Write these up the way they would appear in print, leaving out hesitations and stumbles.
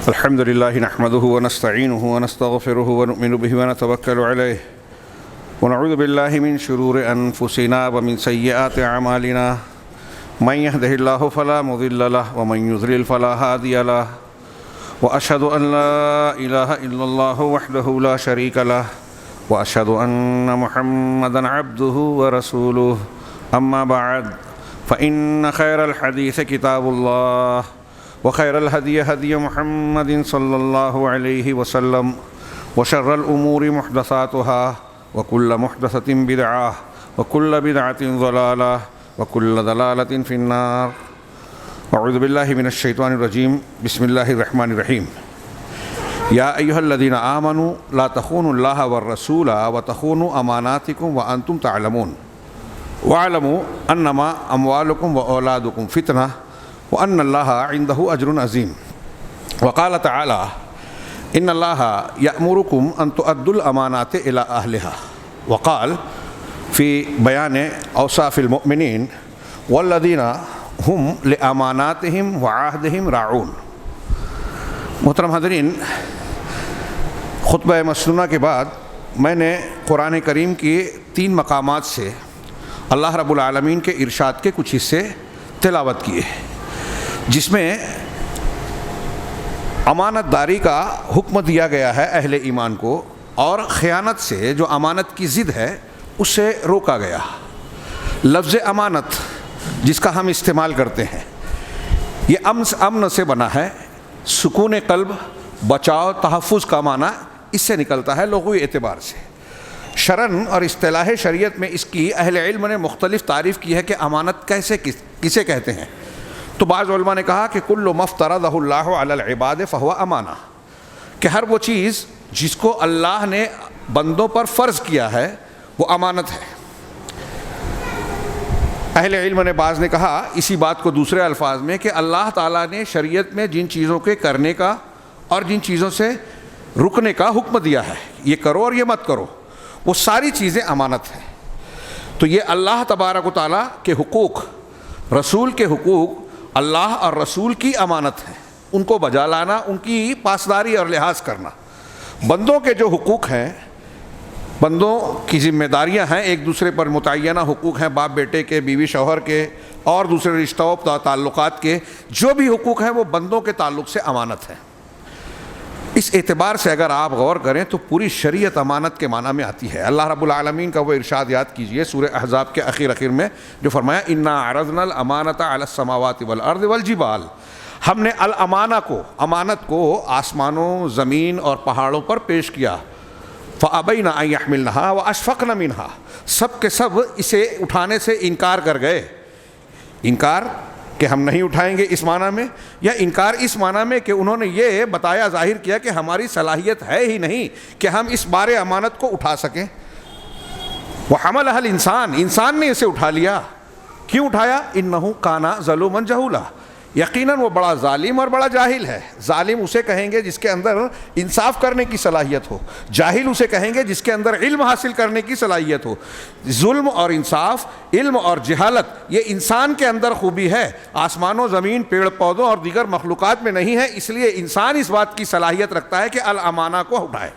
الحمد لله نحمده ونستعينه ونستغفره ونؤمن به ونتوكل عليه ونعوذ بالله من شرور أنفسنا ومن سيئات أعمالنا من يهده الله فلا مضل له ومن يضلل فلا هادي له وأشهد أن لا إله إلا الله وحده لا شريك له وأشهد أن محمدا عبده ورسوله أما بعد فإن خير الحديث كتاب الله وخير الهدي هدي محمد صلى الله عليه وسلم وشر الأمور محدثاتها وكل محدثة بدعة وكل بدعة ضلالة وكل ضلالة في النار. أعوذ بالله من الشيطان الرجيم. بسم الله الرحمن الرحيم. يا أيها الذين آمنوا لا تخونوا الله والرسول وتخونوا أماناتكم وأنتم تعلمون واعلموا أنما أموالكم وأولادكم فتنة وأن الله عنده أجر عظيم. وقال تعالى إن الله يأمركم أن تؤدوا الأمانات إلى أهلها. وقال في بيان أوصاف المؤمنين والذين هم لأماناتهم وعهدهم راعون. محترم حاضرین، خطبہ مسنونہ کے بعد میں نے قرآن کریم کی 3 مقامات سے اللہ رب العالمین کے ارشاد کے کچھ حصے تلاوت کیے، جس میں امانت داری کا حکم دیا گیا ہے اہل ایمان کو، اور خیانت سے جو امانت کی ضد ہے اس سے روکا گیا. لفظ امانت جس کا ہم استعمال کرتے ہیں یہ امن سے بنا ہے. سکون قلب، بچاؤ، تحفظ کا معنی اس سے نکلتا ہے لغوی اعتبار سے. شرعن اور اصطلاح شریعت میں اس کی اہل علم نے مختلف تعریف کی ہے کہ امانت کسے کہتے ہیں. تو بعض علماء نے کہا کہ کل ما افترضہ اللہ علی العباد فہو امانہ، کہ ہر وہ چیز جس کو اللہ نے بندوں پر فرض کیا ہے وہ امانت ہے. اہل علم نے بعض نے کہا اسی بات کو دوسرے الفاظ میں کہ اللہ تعالیٰ نے شریعت میں جن چیزوں کے کرنے کا اور جن چیزوں سے رکنے کا حکم دیا ہے، یہ کرو اور یہ مت کرو، وہ ساری چیزیں امانت ہیں. تو یہ اللہ تبارک و تعالیٰ کے حقوق، رسول کے حقوق اللہ اور رسول کی امانت ہیں. ان کو بجا لانا، ان کی پاسداری اور لحاظ کرنا. بندوں کے جو حقوق ہیں، بندوں کی ذمہ داریاں ہیں، ایک دوسرے پر متعینہ حقوق ہیں، باپ بیٹے کے، بیوی شوہر کے اور دوسرے رشتوں تعلقات کے، جو بھی حقوق ہیں وہ بندوں کے تعلق سے امانت ہیں. اس اعتبار سے اگر آپ غور کریں تو پوری شریعت امانت کے معنی میں آتی ہے. اللہ رب العالمین کا وہ ارشاد یاد کیجئے سورہ احزاب کے اخیر میں جو فرمایا انا عرضنا الامانۃ علی السماوات والارض والجبال. ہم نے امانت کو آسمانوں، زمین اور پہاڑوں پر پیش کیا. فابین ان یحملنھا واشفقن منھا، سب کے سب اسے اٹھانے سے انکار کر گئے. انکار کہ ہم نہیں اٹھائیں گے اس معنی میں، یا انکار اس معنی میں کہ انہوں نے یہ بتایا، ظاہر کیا کہ ہماری صلاحیت ہے ہی نہیں کہ ہم اس بار امانت کو اٹھا سکیں. وحملھا الانسان، انسان نے اسے اٹھا لیا. کیوں اٹھایا؟ انہ کان ظلوما جہولا، یقیناً وہ بڑا ظالم اور بڑا جاہل ہے. ظالم اسے کہیں گے جس کے اندر انصاف کرنے کی صلاحیت ہو، جاہل اسے کہیں گے جس کے اندر علم حاصل کرنے کی صلاحیت ہو. ظلم اور انصاف، علم اور جہالت یہ انسان کے اندر خوبی ہے، آسمانوں، زمین، پیڑ پودوں اور دیگر مخلوقات میں نہیں ہے. اس لیے انسان اس بات کی صلاحیت رکھتا ہے کہ الامانہ کو اٹھائے.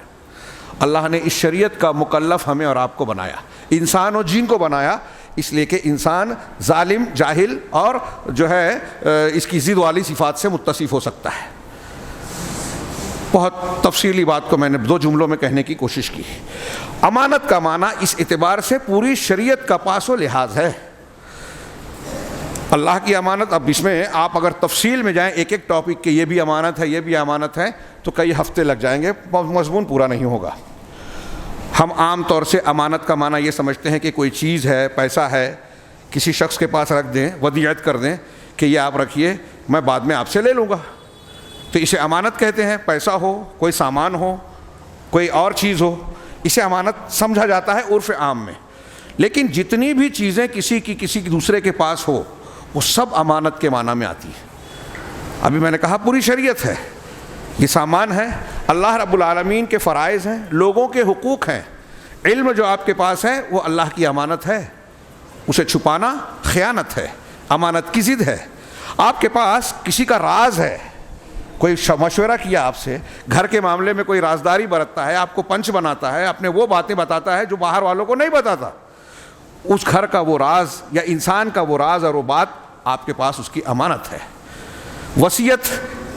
اللہ نے اس شریعت کا مکلف ہمیں اور آپ کو بنایا، انسان و جن کو بنایا، اس لیے کہ انسان ظالم، جاہل اور جو ہے اس کی ضد والی صفات سے متصف ہو سکتا ہے. بہت تفصیلی بات کو میں نے 2 جملوں میں کہنے کی کوشش کی. امانت کا معنی اس اعتبار سے پوری شریعت کا پاس و لحاظ ہے. اللہ کی امانت، اب اس میں آپ اگر تفصیل میں جائیں ایک ایک ٹاپک کہ یہ بھی امانت ہے، یہ بھی امانت ہے، تو کئی ہفتے لگ جائیں گے، مضمون پورا نہیں ہوگا. ہم عام طور سے امانت کا معنی یہ سمجھتے ہیں کہ کوئی چیز ہے، پیسہ ہے، کسی شخص کے پاس رکھ دیں، ودیعت کر دیں کہ یہ آپ رکھیے، میں بعد میں آپ سے لے لوں گا، تو اسے امانت کہتے ہیں. پیسہ ہو، کوئی سامان ہو، کوئی اور چیز ہو، اسے امانت سمجھا جاتا ہے عرف عام میں. لیکن جتنی بھی چیزیں کسی دوسرے کے پاس ہو وہ سب امانت کے معنی میں آتی ہے. ابھی میں نے کہا پوری شریعت ہے، یہ سامان ہے، اللہ رب العالمین کے فرائض ہیں، لوگوں کے حقوق ہیں. علم جو آپ کے پاس ہے وہ اللہ کی امانت ہے، اسے چھپانا خیانت ہے، امانت کی ضد ہے. آپ کے پاس کسی کا راز ہے، کوئی مشورہ کیا آپ سے، گھر کے معاملے میں کوئی رازداری برتتا ہے، آپ کو پنچ بناتا ہے، اپنے وہ باتیں بتاتا ہے جو باہر والوں کو نہیں بتاتا، اس گھر کا وہ راز یا انسان کا وہ راز اور وہ بات آپ کے پاس اس کی امانت ہے۔ وصیت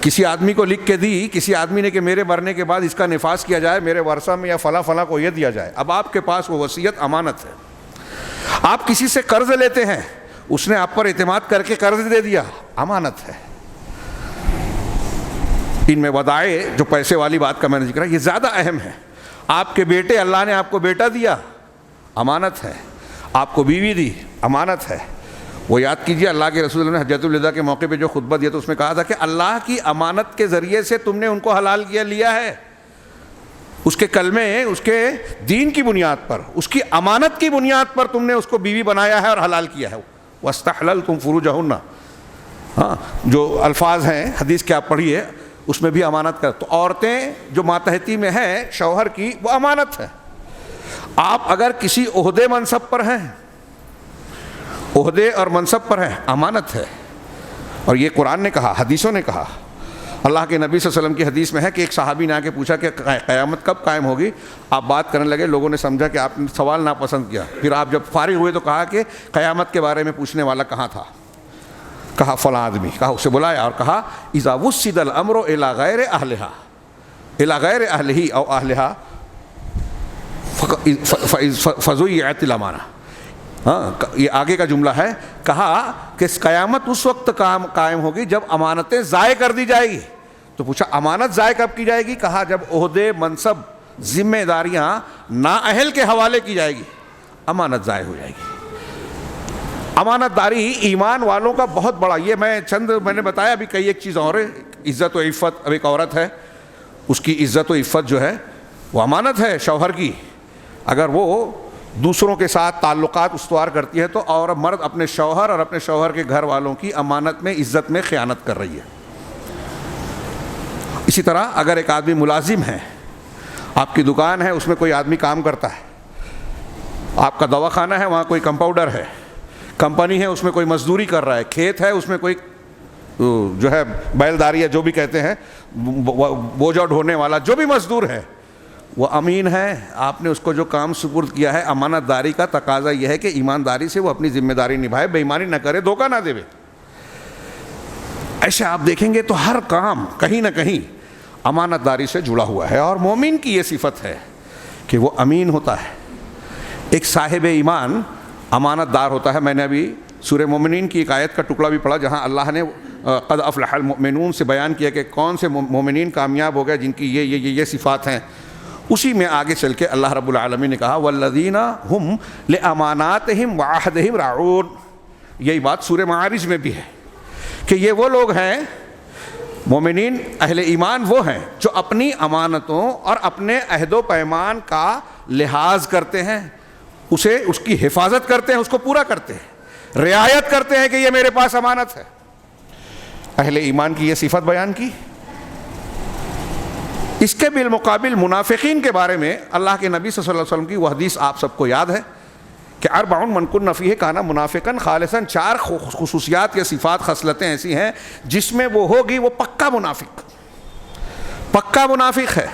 کسی آدمی کو لکھ کے دی، کسی آدمی نے کہ میرے مرنے کے بعد اس کا نفاذ کیا جائے، میرے ورثہ میں یا فلاں فلاں کو یہ دیا جائے، اب آپ کے پاس وہ وصیت امانت ہے۔ آپ کسی سے قرض لیتے ہیں، اس نے آپ پر اعتماد کر کے قرض دے دیا، امانت ہے۔ ان میں ودائع جو پیسے والی بات کا میں نے ذکر ہے، یہ زیادہ اہم ہے۔ آپ کے بیٹے، اللہ نے آپ کو بیٹا دیا، امانت ہے۔ آپ کو بیوی دی، امانت ہے۔ وہ یاد کیجئے اللہ کے رسول نے حجۃ الوداع کے موقع پہ جو خطبہ دیا تو اس میں کہا تھا کہ اللہ کی امانت کے ذریعے سے تم نے ان کو حلال کیا لیا ہے، اس کے کلمے، اس کے دین کی بنیاد پر، اس کی امانت کی بنیاد پر تم نے اس کو بیوی بنایا ہے اور حلال کیا ہے۔ وَاسْتَحْلَلْتُمْ فُرُوجَهُنَّ، ہاں جو الفاظ ہیں حدیث کے آپ پڑھیے اس میں بھی امانت کا۔ تو عورتیں جو ماتحتی میں ہیں شوہر کی، وہ امانت ہے۔ آپ اگر کسی عہدے منصب پر ہیں، عہدے اور منصب پر ہیں، امانت ہے۔ اور یہ قرآن نے کہا، حدیثوں نے کہا۔ اللہ کے نبی صلی اللہ علیہ وسلم کی حدیث میں ہے کہ ایک صحابی نے آ کے پوچھا کہ قیامت کب قائم ہوگی؟ آپ بات کرنے لگے، لوگوں نے سمجھا کہ آپ نے سوال ناپسند کیا، پھر آپ جب فارغ ہوئے تو کہا کہ قیامت کے بارے میں پوچھنے والا کہاں تھا؟ کہا فلاں آدمی، کہا اسے بلایا اور کہا اذا وسد الامر الى غیر اہلہا الى غیر اہلہ او اہلہا فضیعت الامانہ۔ ہاں یہ آگے کا جملہ ہے، کہا کہ قیامت اس وقت قائم ہوگی جب امانتیں ضائع کر دی جائے گی۔ تو پوچھا امانت ضائع کب کی جائے گی؟ کہا جب عہدے، منصب، ذمہ داریاں نااہل کے حوالے کی جائے گی، امانت ضائع ہو جائے گی۔ امانت داری ایمان والوں کا بہت بڑا، یہ میں نے بتایا ابھی کئی ایک چیز اور ہے۔ عزت و عفت، اب ایک عورت ہے، اس کی عزت و عفت جو ہے وہ امانت ہے شوہر کی۔ اگر وہ دوسروں کے ساتھ تعلقات استوار کرتی ہے تو اور مرد اپنے شوہر اور اپنے شوہر کے گھر والوں کی امانت میں، عزت میں خیانت کر رہی ہے۔ اسی طرح اگر ایک آدمی ملازم ہے، آپ کی دکان ہے، اس میں کوئی آدمی کام کرتا ہے، آپ کا دواخانہ ہے، وہاں کوئی کمپاؤنڈر ہے، کمپنی ہے، اس میں کوئی مزدوری کر رہا ہے، کھیت ہے، اس میں کوئی جو ہے بیلداری ہے، جو بھی کہتے ہیں، بوجھا ڈھونے والا، جو بھی مزدور ہے وہ امین ہے۔ آپ نے اس کو جو کام سپرد کیا ہے، امانت داری کا تقاضا یہ ہے کہ ایمانداری سے وہ اپنی ذمہ داری نبھائے، بے ایمانی نہ کرے، دھوکہ نہ دے۔ ایسے آپ دیکھیں گے تو ہر کام کہیں نہ کہیں امانت داری سے جڑا ہوا ہے، اور مومن کی یہ صفت ہے کہ وہ امین ہوتا ہے۔ ایک صاحب ایمان امانت دار ہوتا ہے۔ میں نے ابھی سورہ مومنین کی ایک آیت کا ٹکڑا بھی پڑھا جہاں اللہ نے قد افلح المؤمنون سے بیان کیا کہ کون سے مومنین کامیاب ہو گئے جن کی یہ صفات ہیں۔ اسی میں آگے چل کے اللہ رب العالمین نے کہا والذین ہم لاماناتہم وعہدہم راعون۔ یہی بات سورہ معارج میں بھی ہے کہ یہ وہ لوگ ہیں، مومنین اہل ایمان وہ ہیں جو اپنی امانتوں اور اپنے عہد و پیمان کا لحاظ کرتے ہیں، اس کی حفاظت کرتے ہیں، اس کو پورا کرتے ہیں، رعایت کرتے ہیں کہ یہ میرے پاس امانت ہے۔ اہل ایمان کی یہ صفت بیان کی۔ اس کے بالمقابل منافقین کے بارے میں اللہ کے نبی صلی اللہ علیہ وسلم کی وہ حدیث آپ سب کو یاد ہے کہ 40 من کن فیہ کان منافقا خالصا۔ 4 خصوصیات یا صفات، خصلتیں ایسی ہیں جس میں وہ ہوگی وہ پکا منافق ہے۔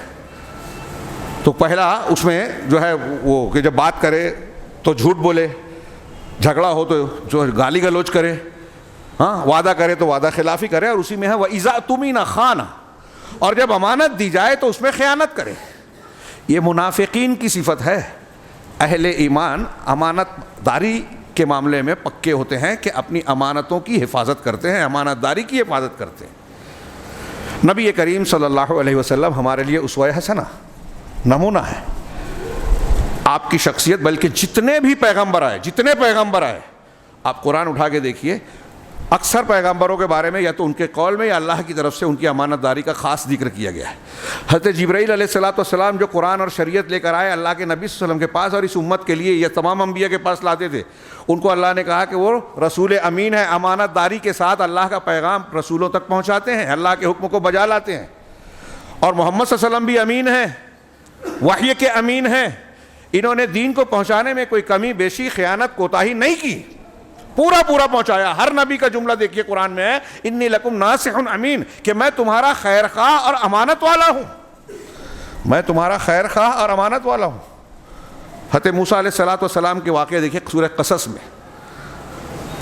تو پہلا اس میں جو ہے وہ کہ جب بات کرے تو جھوٹ بولے، جھگڑا ہو تو جو گالی گلوچ کرے، ہاں وعدہ کرے تو وعدہ خلافی کرے، اور اسی میں ہے وَإِذَا اؤْتُمِنَ خَانَ، اور جب امانت دی جائے تو اس میں خیانت کرے۔ یہ منافقین کی صفت ہے۔ اہل ایمان امانت داری کے معاملے میں پکے ہوتے ہیں کہ اپنی امانتوں کی حفاظت کرتے ہیں، امانت داری کی حفاظت کرتے ہیں۔ نبی کریم صلی اللہ علیہ وسلم ہمارے لیے اسوہ حسنہ، نمونہ ہے۔ آپ کی شخصیت، بلکہ جتنے پیغمبر آئے آپ قرآن اٹھا کے دیکھیے، اکثر پیغمبروں کے بارے میں یا تو ان کے قول میں یا اللہ کی طرف سے ان کی امانت داری کا خاص ذکر کیا گیا ہے۔ حضرت جبرائیل علیہ السلام جو قرآن اور شریعت لے کر آئے اللہ کے نبی صلی اللہ علیہ وسلم کے پاس اور اس امت کے لیے یا تمام انبیاء کے پاس لاتے تھے، ان کو اللہ نے کہا کہ وہ رسول امین ہے، امانت داری کے ساتھ اللہ کا پیغام رسولوں تک پہنچاتے ہیں، اللہ کے حکم کو بجا لاتے ہیں۔ اور محمد صلی اللہ علیہ وسلم بھی امین ہیں، وحی کے امین ہیں۔ انہوں نے دین کو پہنچانے میں کوئی کمی بیشی، خیانت، کوتاہی نہیں کی۔ پورا پورا پہنچایا. ہر نبی کا جملہ دیکھیے قرآن میں ہے انی لکم ناصح امین, کہ میں تمہارا خیر خواہ اور امانت والا ہوں, میں تمہارا خیر خواہ اور امانت والا ہوں. حضرت موسیٰ علیہ السلام کے واقعے دیکھیے سورہ قصص میں,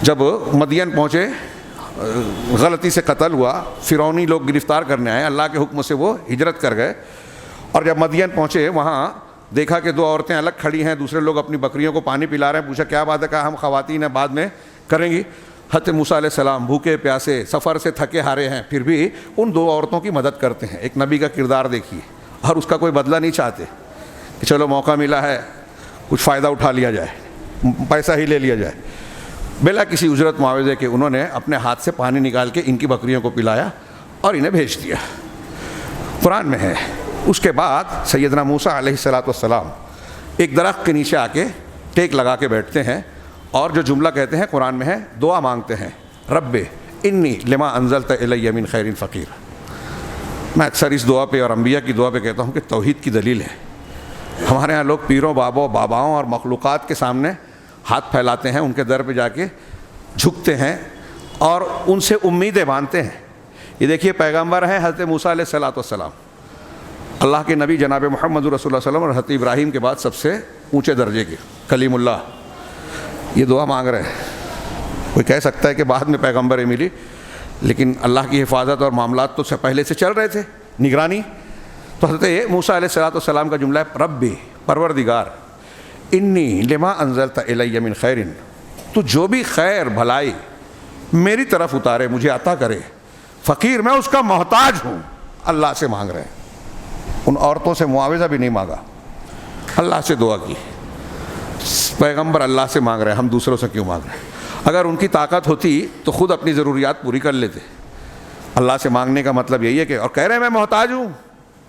جب مدین پہنچے, غلطی سے قتل ہوا, فرعونی لوگ گرفتار کرنے آئے, اللہ کے حکم سے وہ ہجرت کر گئے, اور جب مدین پہنچے وہاں دیکھا کہ دو عورتیں الگ کھڑی ہیں, دوسرے لوگ اپنی بکریوں کو پانی پلا رہے ہیں. پوچھا کیا بات ہے؟ کہا ہم خواتین ہیں, بعد میں کریں گی. حضرت موسیٰ علیہ السلام بھوکے پیاسے سفر سے تھکے ہارے ہیں, پھر بھی ان دو عورتوں کی مدد کرتے ہیں. ایک نبی کا کردار دیکھیے, اور اس کا کوئی بدلہ نہیں چاہتے کہ چلو موقع ملا ہے کچھ فائدہ اٹھا لیا جائے, پیسہ ہی لے لیا جائے. بلا کسی اجرت معاوضے کے انہوں نے اپنے ہاتھ سے پانی نکال کے ان کی بکریوں کو پلایا اور انہیں بھیج دیا. قرآن میں ہے. اس کے بعد سیدنا موسیٰ علیہ السلام ایک درخت کے نیچے آ کے ٹیک لگا کے بیٹھتے ہیں, اور جو جملہ کہتے ہیں قرآن میں ہے, دعا مانگتے ہیں, رب انی لما انزلت الی من خیر فقیر. میں اکثر اس دعا پہ اور انبیاء کی دعا پہ کہتا ہوں کہ توحید کی دلیل ہے. ہمارے ہاں لوگ پیروں باباؤں اور مخلوقات کے سامنے ہاتھ پھیلاتے ہیں, ان کے در پہ جا کے جھکتے ہیں اور ان سے امیدیں باندھتے ہیں. یہ دیکھیے پیغمبر ہیں حضرت موسیٰ علیہ السلام, اللہ کے نبی جناب محمد رسول اللہ صلی اللہ علیہ وسلم, اور حضرت ابراہیم کے بعد سب سے اونچے درجے کے کلیم اللہ, یہ دعا مانگ رہے ہیں. کوئی کہہ سکتا ہے کہ بعد میں پیغمبریں ملی, لیکن اللہ کی حفاظت اور معاملات تو سے پہلے سے چل رہے تھے, نگرانی. تو حضرت موسیٰ علیہ السلام کا جملہ ہے ربی پروردگار انی لما انزلت الی من خیر, تو جو بھی خیر بھلائی میری طرف اتارے مجھے عطا کرے, فقیر میں اس کا محتاج ہوں. اللہ سے مانگ رہے ہیں, ان عورتوں سے معاوضہ بھی نہیں مانگا, اللہ سے دعا کی. پیغمبر اللہ سے مانگ رہے ہیں, ہم دوسروں سے کیوں مانگ رہے ہیں؟ اگر ان کی طاقت ہوتی تو خود اپنی ضروریات پوری کر لیتے. اللہ سے مانگنے کا مطلب یہی ہے کہ, اور کہہ رہے ہیں میں محتاج ہوں,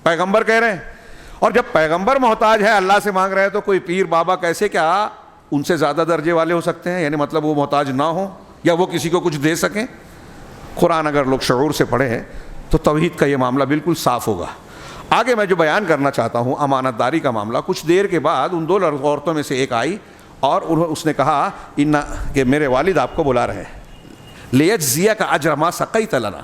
پیغمبر کہہ رہے ہیں. اور جب پیغمبر محتاج ہے, اللہ سے مانگ رہے ہیں, تو کوئی پیر بابا کیسے کیا ان سے زیادہ درجے والے ہو سکتے ہیں؟ یعنی مطلب وہ محتاج نہ ہوں یا وہ کسی کو کچھ دے سکیں. قرآن اگر لوگ شعور سے پڑھے ہیں تو توحید کا یہ معاملہ بالکل صاف ہوگا. آگے میں جو بیان کرنا چاہتا ہوں امانت داری کا معاملہ, کچھ دیر کے بعد ان دو عورتوں میں سے ایک آئی اور اس نے کہا کہ میرے والد آپ کو بلا رہے ہیں, لیجزیک اجر ما سقیت لنا,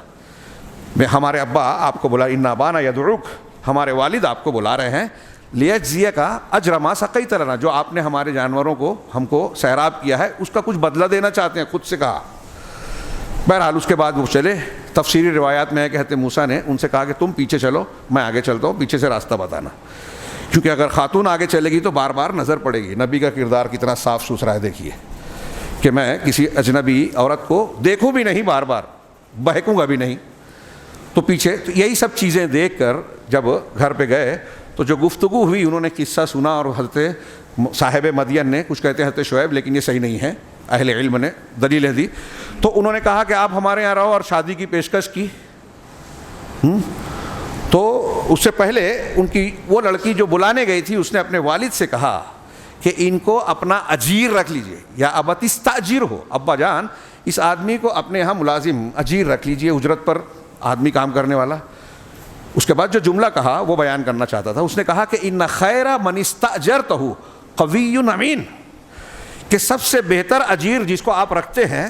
میں ہمارے ابا آپ کو بلا, ان ابانا یدعوک, ہمارے والد آپ کو بلا رہے ہیں, لیجزیک اجر ما سقیت لنا, جو آپ نے ہمارے جانوروں کو ہم کو سیراب کیا ہے اس کا کچھ بدلہ دینا چاہتے ہیں, خود سے کہا. بہرحال اس کے بعد وہ چلے. تفسیری روایات میں ہے کہ حضرت موسیٰ نے ان سے کہا کہ تم پیچھے چلو, میں آگے چلتا ہوں, پیچھے سے راستہ بتانا, کیونکہ اگر خاتون آگے چلے گی تو بار بار نظر پڑے گی. نبی کا کردار کتنا صاف ستھرا ہے دیکھیے, کہ میں کسی اجنبی عورت کو دیکھوں بھی نہیں, بار بار بہکوں گا بھی نہیں. تو پیچھے تو یہی سب چیزیں دیکھ کر جب گھر پہ گئے تو جو گفتگو ہوئی, انہوں نے قصہ سنا, اور حضرت صاحب مدین نے, کچھ کہتے ہیں حضرت شعیب لیکن یہ صحیح نہیں ہے, اہل علم نے دلیلیں دی, تو انہوں نے کہا کہ آپ ہمارے یہاں رہو, اور شادی کی پیشکش کی. تو اس سے پہلے ان کی وہ لڑکی جو بلانے گئی تھی, اس نے اپنے والد سے کہا کہ ان کو اپنا اجیر رکھ لیجئے, یا ابت استاجر ہو, ابا جان اس آدمی کو اپنے یہاں ملازم اجیر رکھ لیجئے, اجرت پر آدمی کام کرنے والا. اس کے بعد جو جملہ کہا وہ بیان کرنا چاہتا تھا. اس نے کہا کہ ان خیر من استاجرتہ قوی امین, کہ سب سے بہتر اجیر جس کو آپ رکھتے ہیں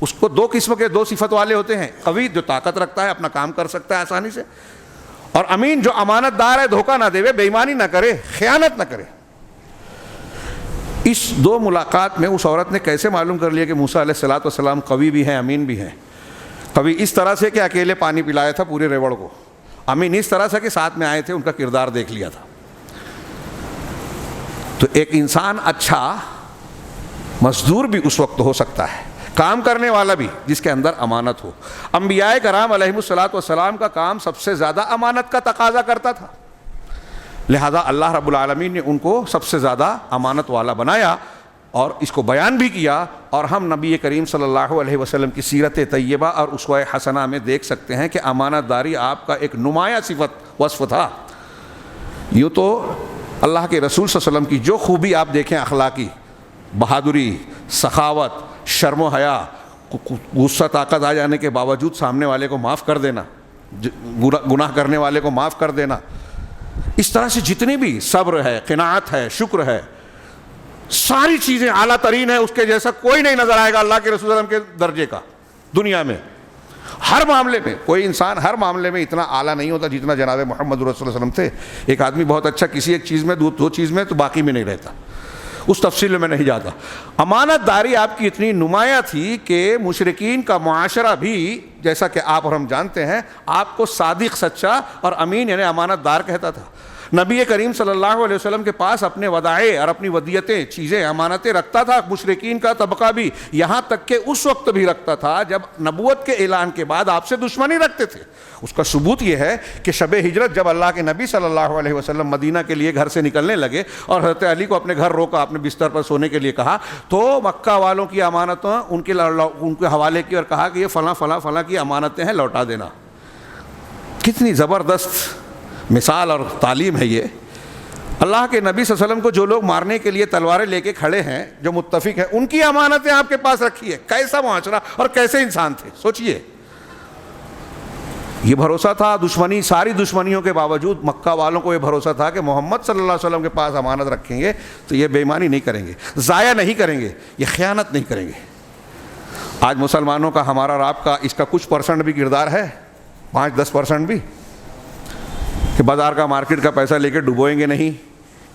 اس کو دو قسم کے, دو صفت والے ہوتے ہیں. قوی جو طاقت رکھتا ہے, اپنا کام کر سکتا ہے آسانی سے, اور امین جو امانت دار ہے, دھوکہ نہ دے, بے ایمانی نہ کرے, خیانت نہ کرے. اس دو ملاقات میں اس عورت نے کیسے معلوم کر لیا کہ موسیٰ علیہ السلام قوی بھی ہیں, امین بھی ہیں؟ قوی اس طرح سے کہ اکیلے پانی پلایا تھا پورے ریوڑ کو, امین اس طرح سے کہ ساتھ میں آئے تھے, ان کا کردار دیکھ لیا تھا. تو ایک انسان اچھا مزدور بھی اس وقت ہو سکتا ہے, کام کرنے والا بھی, جس کے اندر امانت ہو. انبیاء کرام علیہم السلام کا کام سب سے زیادہ امانت کا تقاضا کرتا تھا, لہذا اللہ رب العالمین نے ان کو سب سے زیادہ امانت والا بنایا, اور اس کو بیان بھی کیا. اور ہم نبی کریم صلی اللہ علیہ وسلم کی سیرت طیبہ اور اسوہ حسنہ میں دیکھ سکتے ہیں کہ امانت داری آپ کا ایک نمایاں صفت وصف تھا. یوں تو اللہ کے رسول صلی اللہ علیہ وسلم کی جو خوبی آپ دیکھیں اخلاقی, بہادری, سخاوت, شرم و حیا, غصہ طاقت آ جانے کے باوجود سامنے والے کو معاف کر دینا, گناہ کرنے والے کو معاف کر دینا, اس طرح سے جتنی بھی صبر ہے, قناعت ہے, شکر ہے, ساری چیزیں اعلیٰ ترین ہے، اس کے جیسا کوئی نہیں نظر آئے گا اللہ کے رسول صلی اللہ علیہ وسلم کے درجے کا دنیا میں. ہر معاملے میں کوئی انسان ہر معاملے میں اتنا اعلیٰ نہیں ہوتا جتنا جناب محمد رسول اللہ صلی اللہ علیہ وسلم تھے. ایک آدمی بہت اچھا کسی ایک چیز میں، دو چیز میں، تو باقی میں نہیں رہتا. اس تفصیل میں نہیں جاتا. امانت داری آپ کی اتنی نمایاں تھی کہ مشرکین کا معاشرہ بھی، جیسا کہ آپ اور ہم جانتے ہیں، آپ کو صادق، سچا اور امین یعنی امانت دار کہتا تھا. نبی کریم صلی اللہ علیہ وسلم کے پاس اپنے ودائع اور اپنی ودیتیں، چیزیں، امانتیں رکھتا تھا. مشرکین کا طبقہ بھی، یہاں تک کہ اس وقت بھی رکھتا تھا جب نبوت کے اعلان کے بعد آپ سے دشمنی رکھتے تھے. اس کا ثبوت یہ ہے کہ شب ہجرت جب اللہ کے نبی صلی اللہ علیہ وسلم مدینہ کے لیے گھر سے نکلنے لگے اور حضرت علی کو اپنے گھر روکا، اپنے بستر پر سونے کے لیے کہا، تو مکہ والوں کی امانتیں ان کے حوالے کی اور کہا کہ یہ فلاں فلاں فلاں کی امانتیں ہیں، لوٹا دینا. کتنی زبردست مثال اور تعلیم ہے یہ. اللہ کے نبی صلی اللہ علیہ وسلم کو جو لوگ مارنے کے لیے تلواریں لے کے کھڑے ہیں، جو متفق ہیں، ان کی امانتیں آپ کے پاس رکھی ہے. کیسا معاشرہ اور کیسے انسان تھے سوچئے. یہ بھروسہ تھا، دشمنی، ساری دشمنیوں کے باوجود مکہ والوں کو یہ بھروسہ تھا کہ محمد صلی اللہ علیہ وسلم کے پاس امانت رکھیں گے تو یہ بے ایمانی نہیں کریں گے، ضائع نہیں کریں گے، یہ خیانت نہیں کریں گے. آج مسلمانوں کا، ہمارا اور آپ کا اس کا کچھ پرسنٹ بھی کردار ہے، 5-10% بھی، کہ بازار کا، مارکیٹ کا پیسہ لے کے ڈبوئیں گے نہیں،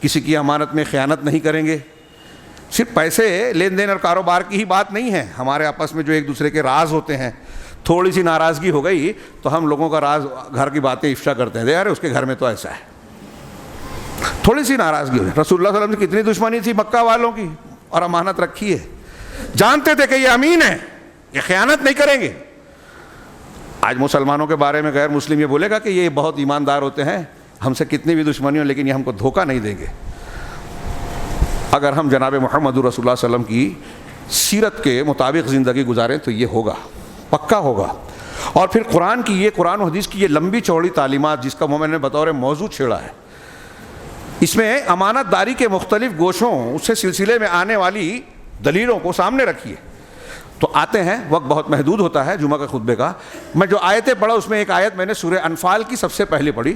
کسی کی امانت میں خیانت نہیں کریں گے. صرف پیسے لین دین اور کاروبار کی ہی بات نہیں ہے. ہمارے آپس میں جو ایک دوسرے کے راز ہوتے ہیں، تھوڑی سی ناراضگی ہو گئی تو ہم لوگوں کا راز، گھر کی باتیں افشا کرتے ہیں، یار اس کے گھر میں تو ایسا ہے. تھوڑی سی ناراضگی ہو گئی. رسول اللہ صلی اللہ علیہ وسلم سے کتنی دشمنی تھی مکہ والوں کی، اور امانت رکھی ہے. جانتے تھے کہ یہ امین ہے، یہ خیانت نہیں کریں گے. آج مسلمانوں کے بارے میں غیر مسلم یہ بولے گا کہ یہ بہت ایماندار ہوتے ہیں، ہم سے کتنی بھی دشمنی ہو لیکن یہ ہم کو دھوکہ نہیں دیں گے. اگر ہم جناب محمد رسول اللہ صلی اللہ علیہ وسلم کی سیرت کے مطابق زندگی گزاریں تو یہ ہوگا، پکا ہوگا. اور پھر قرآن کی، یہ قرآن و حدیث کی یہ لمبی چوڑی تعلیمات جس کا میں نے بطور موضوع چھیڑا ہے، اس میں امانت داری کے مختلف گوشوں، اس سے سلسلے میں آنے والی دلیلوں کو سامنے رکھیے. تو آتے ہیں، وقت بہت محدود ہوتا ہے جمعہ کے خطبے کا. میں جو آیتیں پڑھا اس میں ایک آیت میں نے سورہ انفال کی سب سے پہلے پڑھی.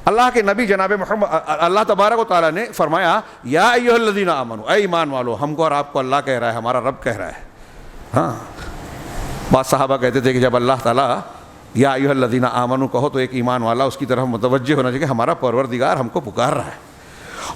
اللہ کے نبی جناب محمد، اللہ تبارک و تعالیٰ نے فرمایا، یا ایھا الذین آمنوا، اے ایمان والو. ہم کو اور آپ کو اللہ کہہ رہا ہے، ہمارا رب کہہ رہا ہے. ہاں، بعض صحابہ کہتے تھے کہ جب اللہ تعالیٰ یا ایھا الذین آمنوا کہو تو ایک ایمان والا اس کی طرف متوجہ ہونا چاہیے کہ ہمارا پروردگار ہم کو پکار رہا ہے.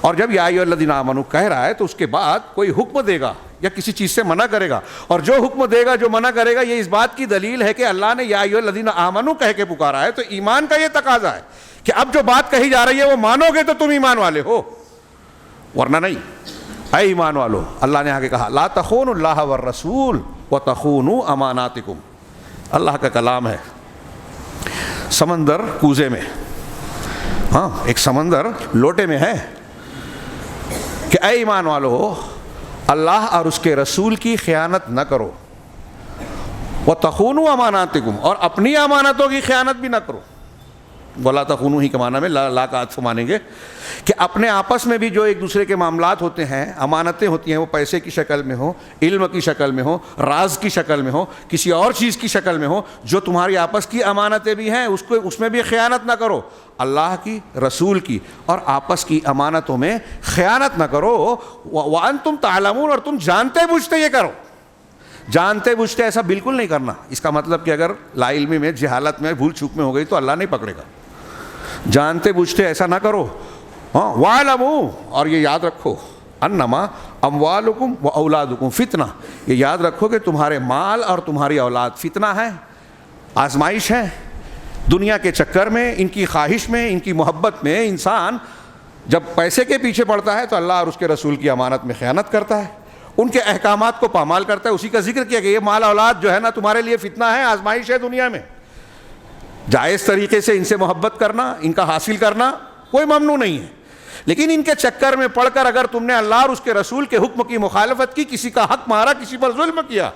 اور جب یا ایھا الذین آمنوا کہہ رہا ہے تو اس کے بعد کوئی حکم دے گا یا کسی چیز سے منع کرے گا، اور جو حکم دے گا، جو منع کرے گا، یہ اس بات کی دلیل ہے کہ اللہ نے یا ایھا الذین آمنوا کہہ کے پکارا ہے. تو ایمان کا یہ تقاضا ہے کہ اب جو بات کہی جا رہی ہے وہ مانو گے تو تم ایمان والے ہو، ورنہ نہیں. اے ایمان والو، اللہ نے آگے کہا، لا تخونوا اللہ والرسول وتخونوا اماناتکم. اللہ کا کلام ہے. سمندر کوزے میں، ہاں ایک سمندر لوٹے میں ہے کہ اے ایمان والو، اللہ اور اس کے رسول کی خیانت نہ کرو، وتخونوا اماناتکم، اور اپنی امانتوں کی خیانت بھی نہ کرو. ولا تخونوا ہی کے معنی میں لا کا عطف مانیں گے کہ اپنے آپس میں بھی جو ایک دوسرے کے معاملات ہوتے ہیں، امانتیں ہوتی ہیں، وہ پیسے کی شکل میں ہو، علم کی شکل میں ہو، راز کی شکل میں ہو، کسی اور چیز کی شکل میں ہو، جو تمہاری آپس کی امانتیں بھی ہیں اس میں بھی خیانت نہ کرو. اللہ کی، رسول کی اور آپس کی امانتوں میں خیانت نہ کرو. وانتم تعلمون، اور تم جانتے بوجھتے یہ کرو. جانتے بوجھتے ایسا بالکل نہیں کرنا. اس کا مطلب کہ اگر لا علمی میں، جہالت میں، بھول چوک میں ہو گئی تو اللہ نہیں پکڑے گا. جانتے بوجھتے ایسا نہ کرو. ہاں، وَاعْلَمُوا، اور یہ یاد رکھو، انما اموالکم و اولادکم فتنہ. یہ یاد رکھو کہ تمہارے مال اور تمہاری اولاد فتنہ ہے، آزمائش ہے. دنیا کے چکر میں، ان کی خواہش میں، ان کی محبت میں انسان جب پیسے کے پیچھے پڑتا ہے تو اللہ اور اس کے رسول کی امانت میں خیانت کرتا ہے، ان کے احکامات کو پامال کرتا ہے. اسی کا ذکر کیا کہ یہ مال اولاد جو ہے نا تمہارے لیے فتنہ ہے، آزمائش ہے دنیا میں. جائز طریقے سے ان سے محبت کرنا، ان کا حاصل کرنا کوئی ممنوع نہیں ہے، لیکن ان کے چکر میں پڑھ کر اگر تم نے اللہ اور اس کے رسول کے حکم کی مخالفت کی، کسی کا حق مارا، کسی پر ظلم کیا،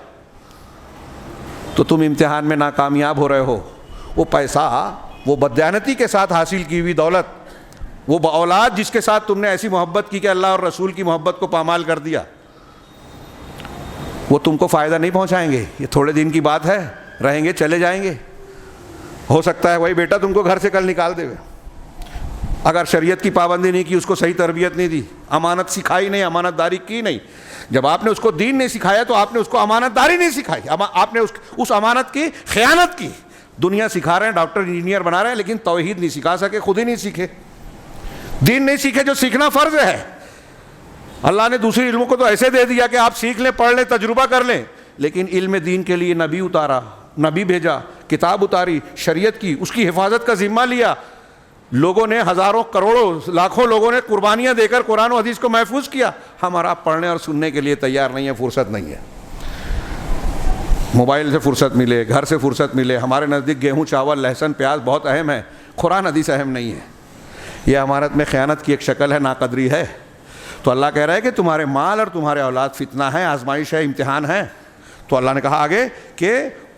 تو تم امتحان میں ناکامیاب ہو رہے ہو. وہ پیسہ، وہ بددیانتی کے ساتھ حاصل کی ہوئی دولت، وہ اولاد جس کے ساتھ تم نے ایسی محبت کی کہ اللہ اور رسول کی محبت کو پامال کر دیا، وہ تم کو فائدہ نہیں پہنچائیں گے. یہ تھوڑے دن کی بات ہے، رہیں گے، چلے جائیں گے. ہو سکتا ہے وہی بیٹا تم کو گھر سے کل نکال دے. اگر شریعت کی پابندی نہیں کی، اس کو صحیح تربیت نہیں دی، امانت سکھائی نہیں، امانت داری کی نہیں، جب آپ نے اس کو دین نہیں سکھایا تو آپ نے اس کو امانت داری نہیں سکھائی، آپ نے اس امانت کی خیانت کی۔ دنیا سکھا رہے ہیں، ڈاکٹر انجینئر بنا رہے ہیں، لیکن توحید نہیں سکھا سکے، خود ہی نہیں سیکھے، دین نہیں سیکھے جو سیکھنا فرض ہے۔ اللہ نے دوسری علموں کو تو ایسے دے دیا کہ آپ سیکھ لیں، پڑھ لیں، تجربہ کر لیں، لیکن علم دین کے لیے نبی اتارا، نبی بھیجا، کتاب اتاری، شریعت کی، اس کی حفاظت کا ذمہ لیا۔ لوگوں نے ہزاروں کروڑوں لاکھوں لوگوں نے قربانیاں دے کر قرآن و حدیث کو محفوظ کیا، ہم اور آپ پڑھنے اور سننے کے لیے تیار نہیں ہیں، فرصت نہیں ہے۔ موبائل سے فرصت ملے، گھر سے فرصت ملے، ہمارے نزدیک گیہوں، چاول، لہسن، پیاز بہت اہم ہے، قرآن حدیث اہم نہیں ہے۔ یہ امانت میں خیانت کی ایک شکل ہے، ناقدری ہے۔ تو اللہ کہہ رہا ہے کہ تمہارے مال اور تمہارے اولاد فتنہ ہے، آزمائش ہے، امتحان ہے۔ تو اللہ نے کہا آگے کہ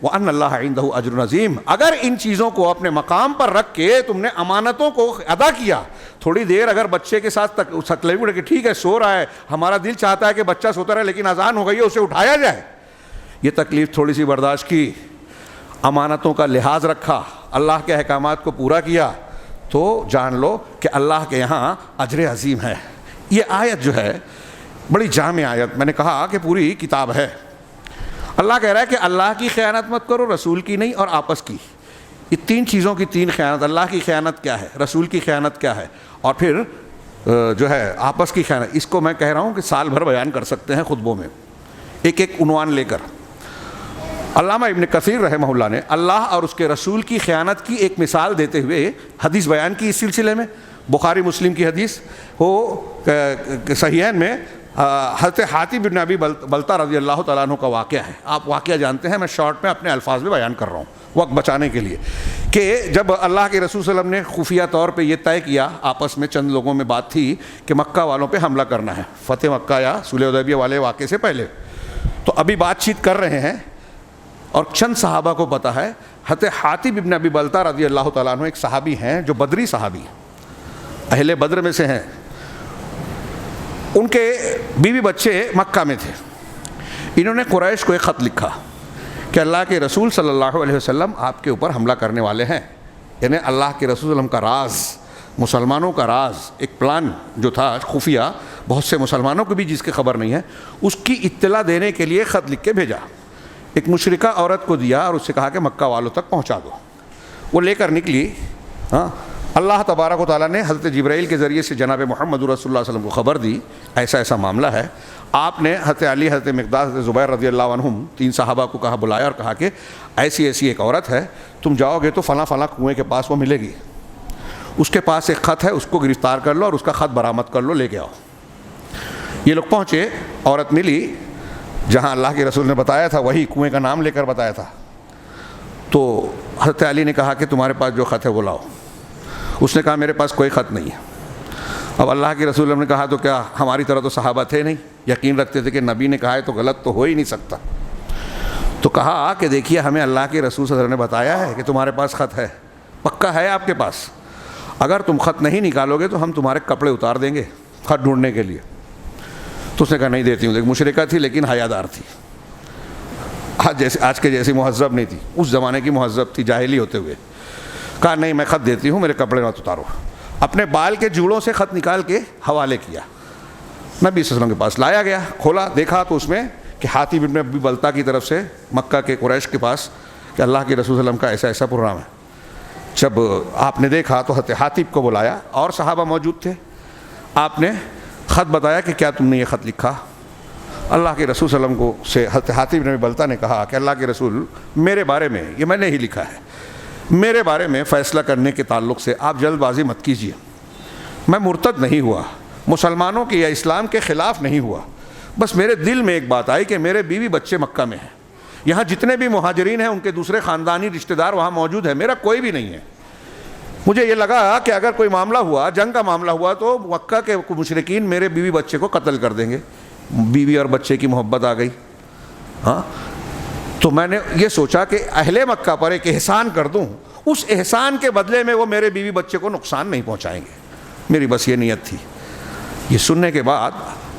وَأَنَّ اللَّهَ عِندَهُ أَجْرٌ عَظِيمٌ، اگر ان چیزوں کو اپنے مقام پر رکھ کے تم نے امانتوں کو ادا کیا، تھوڑی دیر اگر بچے کے ساتھ تکلیف اٹھے کہ ٹھیک ہے سو رہا ہے، ہمارا دل چاہتا ہے کہ بچہ سوتا رہے لیکن اذان ہو گئی ہے، اسے اٹھایا جائے، یہ تکلیف تھوڑی سی برداشت کی، امانتوں کا لحاظ رکھا، اللہ کے احکامات کو پورا کیا، تو جان لو کہ اللہ کے یہاں اجر عظیم ہے۔ یہ آیت جو ہے بڑی جامع آیت، میں نے کہا کہ پوری کتاب ہے۔ اللہ کہہ رہا ہے کہ اللہ کی خیانت مت کرو، رسول کی نہیں، اور آپس کی۔ یہ تین چیزوں کی تین خیانت، اللہ کی خیانت کیا ہے، رسول کی خیانت کیا ہے، اور پھر جو ہے آپس کی خیانت۔ اس کو میں کہہ رہا ہوں کہ سال بھر بیان کر سکتے ہیں خطبوں میں، ایک ایک عنوان لے کر۔ علامہ ابن کثیر رحمہ اللہ نے اللہ اور اس کے رسول کی خیانت کی ایک مثال دیتے ہوئے حدیث بیان کی اس سلسلے میں۔ بخاری مسلم کی حدیث ہو، صحیحین میں حضرت حاتب بن ابی بلتہ رضی اللہ تعالیٰ عنہ کا واقعہ ہے۔ آپ واقعہ جانتے ہیں، میں شارٹ میں اپنے الفاظ میں بیان کر رہا ہوں وقت بچانے کے لیے، کہ جب اللہ کے رسول صلی اللہ علیہ وسلم نے خفیہ طور پہ یہ طے کیا، آپس میں چند لوگوں میں بات تھی کہ مکہ والوں پہ حملہ کرنا ہے، فتح مکہ یا صلح حدیبیہ والے واقعے سے پہلے، تو ابھی بات چیت کر رہے ہیں، اور چند صحابہ کو پتہ ہے، حضرت حاتب بن ابی بلتہ رضی اللہ تعالیٰ عنہ ایک صحابی ہیں جو بدری صحابی ہیں، اہل بدر میں سے ہیں، ان کے بیوی بچے مکہ میں تھے۔ انہوں نے قریش کو ایک خط لکھا کہ اللہ کے رسول صلی اللہ علیہ وسلم آپ کے اوپر حملہ کرنے والے ہیں، یعنی اللہ کے رسول صلی اللہ علیہ وسلم کا راز، مسلمانوں کا راز، ایک پلان جو تھا خفیہ، بہت سے مسلمانوں کو بھی جس کی خبر نہیں ہے، اس کی اطلاع دینے کے لیے خط لکھ کے بھیجا۔ ایک مشرکہ عورت کو دیا اور اس سے کہا کہ مکہ والوں تک پہنچا دو۔ وہ لے کر نکلی۔ اللہ تبارک و تعالیٰ نے حضرت جبرائیل کے ذریعے سے جناب محمد رسول اللہ صلی اللہ علیہ وسلم کو خبر دی، ایسا ایسا معاملہ ہے۔ آپ نے حضرت علی، حضرت مقداد، حضرت زبیر رضی اللہ عنہم، تین صحابہ کو کہا، بلایا اور کہا کہ ایسی ایسی ایک عورت ہے، تم جاؤ گے تو فلاں فلاں کنویں کے پاس وہ ملے گی، اس کے پاس ایک خط ہے، اس کو گرفتار کر لو اور اس کا خط برآمد کر لو، لے کے آؤ۔ یہ لوگ پہنچے، عورت ملی جہاں اللہ کے رسول نے بتایا تھا، وہی کنویں کا نام لے کر بتایا تھا۔ تو حضرت علی نے کہا کہ تمہارے پاس جو خط ہے وہ لاؤ۔ اس نے کہا میرے پاس کوئی خط نہیں ہے۔ اب اللہ کے رسول نے کہا تو کیا ہماری طرح تو صحابہ تھے نہیں، یقین رکھتے تھے کہ نبی نے کہا ہے تو غلط تو ہو ہی نہیں سکتا۔ تو کہا کہ دیکھیے ہمیں اللہ کے رسول صلی اللہ علیہ وسلم نے بتایا ہے کہ تمہارے پاس خط ہے، پکا ہے آپ کے پاس، اگر تم خط نہیں نکالو گے تو ہم تمہارے کپڑے اتار دیں گے خط ڈھونڈنے کے لیے۔ تو اس نے کہا نہیں دیتی ہوں، لیکن مشرکہ تھی لیکن حیادار تھی، آج کے جیسی مہذب نہیں تھی، اس زمانے کی مہذب تھی جاہلی ہوتے ہوئے۔ کہا نہیں میں خط دیتی ہوں، میرے کپڑے مت اتارو۔ اپنے بال کے جوڑوں سے خط نکال کے حوالے کیا، نبی صلی اللہ علیہ وسلم کے پاس لایا گیا، کھولا دیکھا تو اس میں کہ حاتب بن ابی بلتہ کی طرف سے مکہ کے قریش کے پاس کہ اللہ کے رسول صلی اللہ علیہ وسلم کا ایسا ایسا پروگرام ہے۔ جب آپ نے دیکھا تو حضرت حاتب کو بلایا، اور صحابہ موجود تھے، آپ نے خط بتایا کہ کیا تم نے یہ خط لکھا؟ اللہ کے رسول صلی اللہ علیہ وسلم کو سے حضرت حاتب بن ابی بلتہ نے کہا کہ اللہ کے رسول میرے بارے میں، یہ میں نے ہی لکھا ہے، میرے بارے میں فیصلہ کرنے کے تعلق سے آپ جلد بازی مت کیجیے، میں مرتد نہیں ہوا، مسلمانوں کے یا اسلام کے خلاف نہیں ہوا، بس میرے دل میں ایک بات آئی کہ میرے بیوی بچے مکہ میں ہیں، یہاں جتنے بھی مہاجرین ہیں ان کے دوسرے خاندانی رشتہ دار وہاں موجود ہیں، میرا کوئی بھی نہیں ہے۔ مجھے یہ لگا کہ اگر کوئی معاملہ ہوا، جنگ کا معاملہ ہوا، تو مکہ کے مشرکین میرے بیوی بچے کو قتل کر دیں گے۔ بیوی اور بچے کی محبت آ گئی۔ تو میں نے یہ سوچا کہ اہل مکہ پر ایک احسان کر دوں، اس احسان کے بدلے میں وہ میرے بیوی بچے کو نقصان نہیں پہنچائیں گے، میری بس یہ نیت تھی۔ یہ سننے کے بعد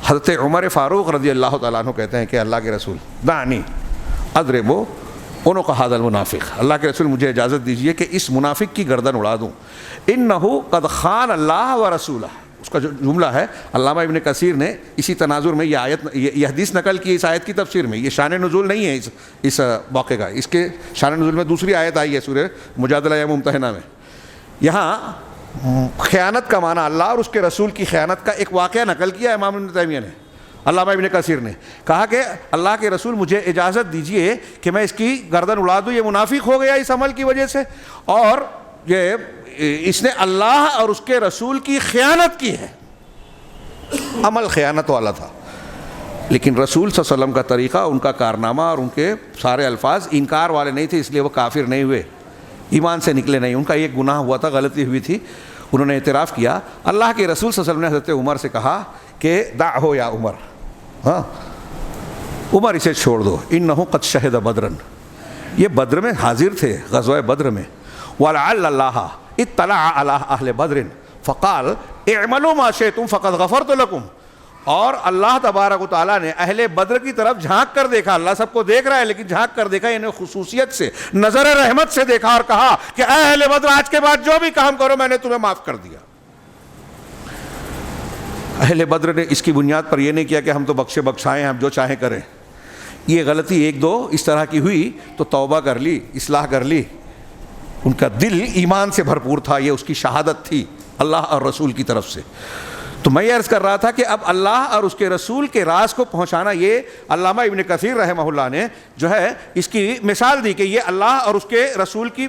حضرت عمر فاروق رضی اللہ تعالیٰ عنہ کہتے ہیں کہ اللہ کے رسول دعنی اضرب انہوں کا حاضر المنافق، اللہ کے رسول مجھے اجازت دیجئے کہ اس منافق کی گردن اڑا دوں. انہو قد خان اللہ و رسولہ، اس کا جو جملہ ہے علامہ ابن کثیر نے اسی تناظر میں یہ حدیث نقل کی اس آیت کی تفسیر میں. یہ شان نزول نہیں ہے اس واقعے کا، اس کے شان نزول میں دوسری آیت آئی ہے سورہ مجادلہ یا ممتحنہ میں. یہاں خیانت کا معنی اللہ اور اس کے رسول کی خیانت کا ایک واقعہ نقل کیا امام ابن تیمیہ نے، علامہ ابن کثیر نے کہا کہ اللہ کے رسول مجھے اجازت دیجئے کہ میں اس کی گردن اڑا دوں، یہ منافق ہو گیا اس عمل کی وجہ سے، اور یہ اس نے اللہ اور اس کے رسول کی خیانت کی ہے. عمل خیانت والا تھا، لیکن رسول صلی اللہ علیہ وسلم کا طریقہ، ان کا کارنامہ اور ان کے سارے الفاظ انکار والے نہیں تھے، اس لیے وہ کافر نہیں ہوئے، ایمان سے نکلے نہیں. ان کا ایک گناہ ہوا تھا، غلطی ہوئی تھی، انہوں نے اعتراف کیا. اللہ کے رسول صلی اللہ علیہ وسلم نے حضرت عمر سے کہا کہ دعہو یا عمر، ہاں عمر اسے چھوڑ دو، انہو قد شہد بدرن، یہ بدر میں حاضر تھے، غزوہ بدر میں. وَلَعَلَّ اللَّهَ اطلع علی اہل بدر فقال اعملوا ما شئتم فقد غفرت لكم، اور اللہ تبارک و تعالیٰ نے اہل بدر کی طرف جھانک کر دیکھا. اللہ سب کو دیکھ رہا ہے لیکن جھانک کر دیکھا، انہیں خصوصیت سے نظر رحمت سے دیکھا اور کہا کہ اے اہل بدر آج کے بعد جو بھی کام کرو میں نے تمہیں معاف کر دیا. اہل بدر نے اس کی بنیاد پر یہ نہیں کیا کہ ہم تو بخشے بخشائیں، ہم جو چاہیں کریں. یہ غلطی ایک دو اس طرح کی ہوئی تو توبہ کر لی، اصلاح کر لی. ان کا دل ایمان سے بھرپور تھا، یہ اس کی شہادت تھی اللہ اور رسول کی طرف سے. تو میں یہ عرض کر رہا تھا کہ اب اللہ اور اس کے رسول کے راز کو پہنچانا، یہ علامہ ابن کثیر رحمہ اللہ نے جو ہے اس کی مثال دی کہ یہ اللہ اور اس کے رسول کی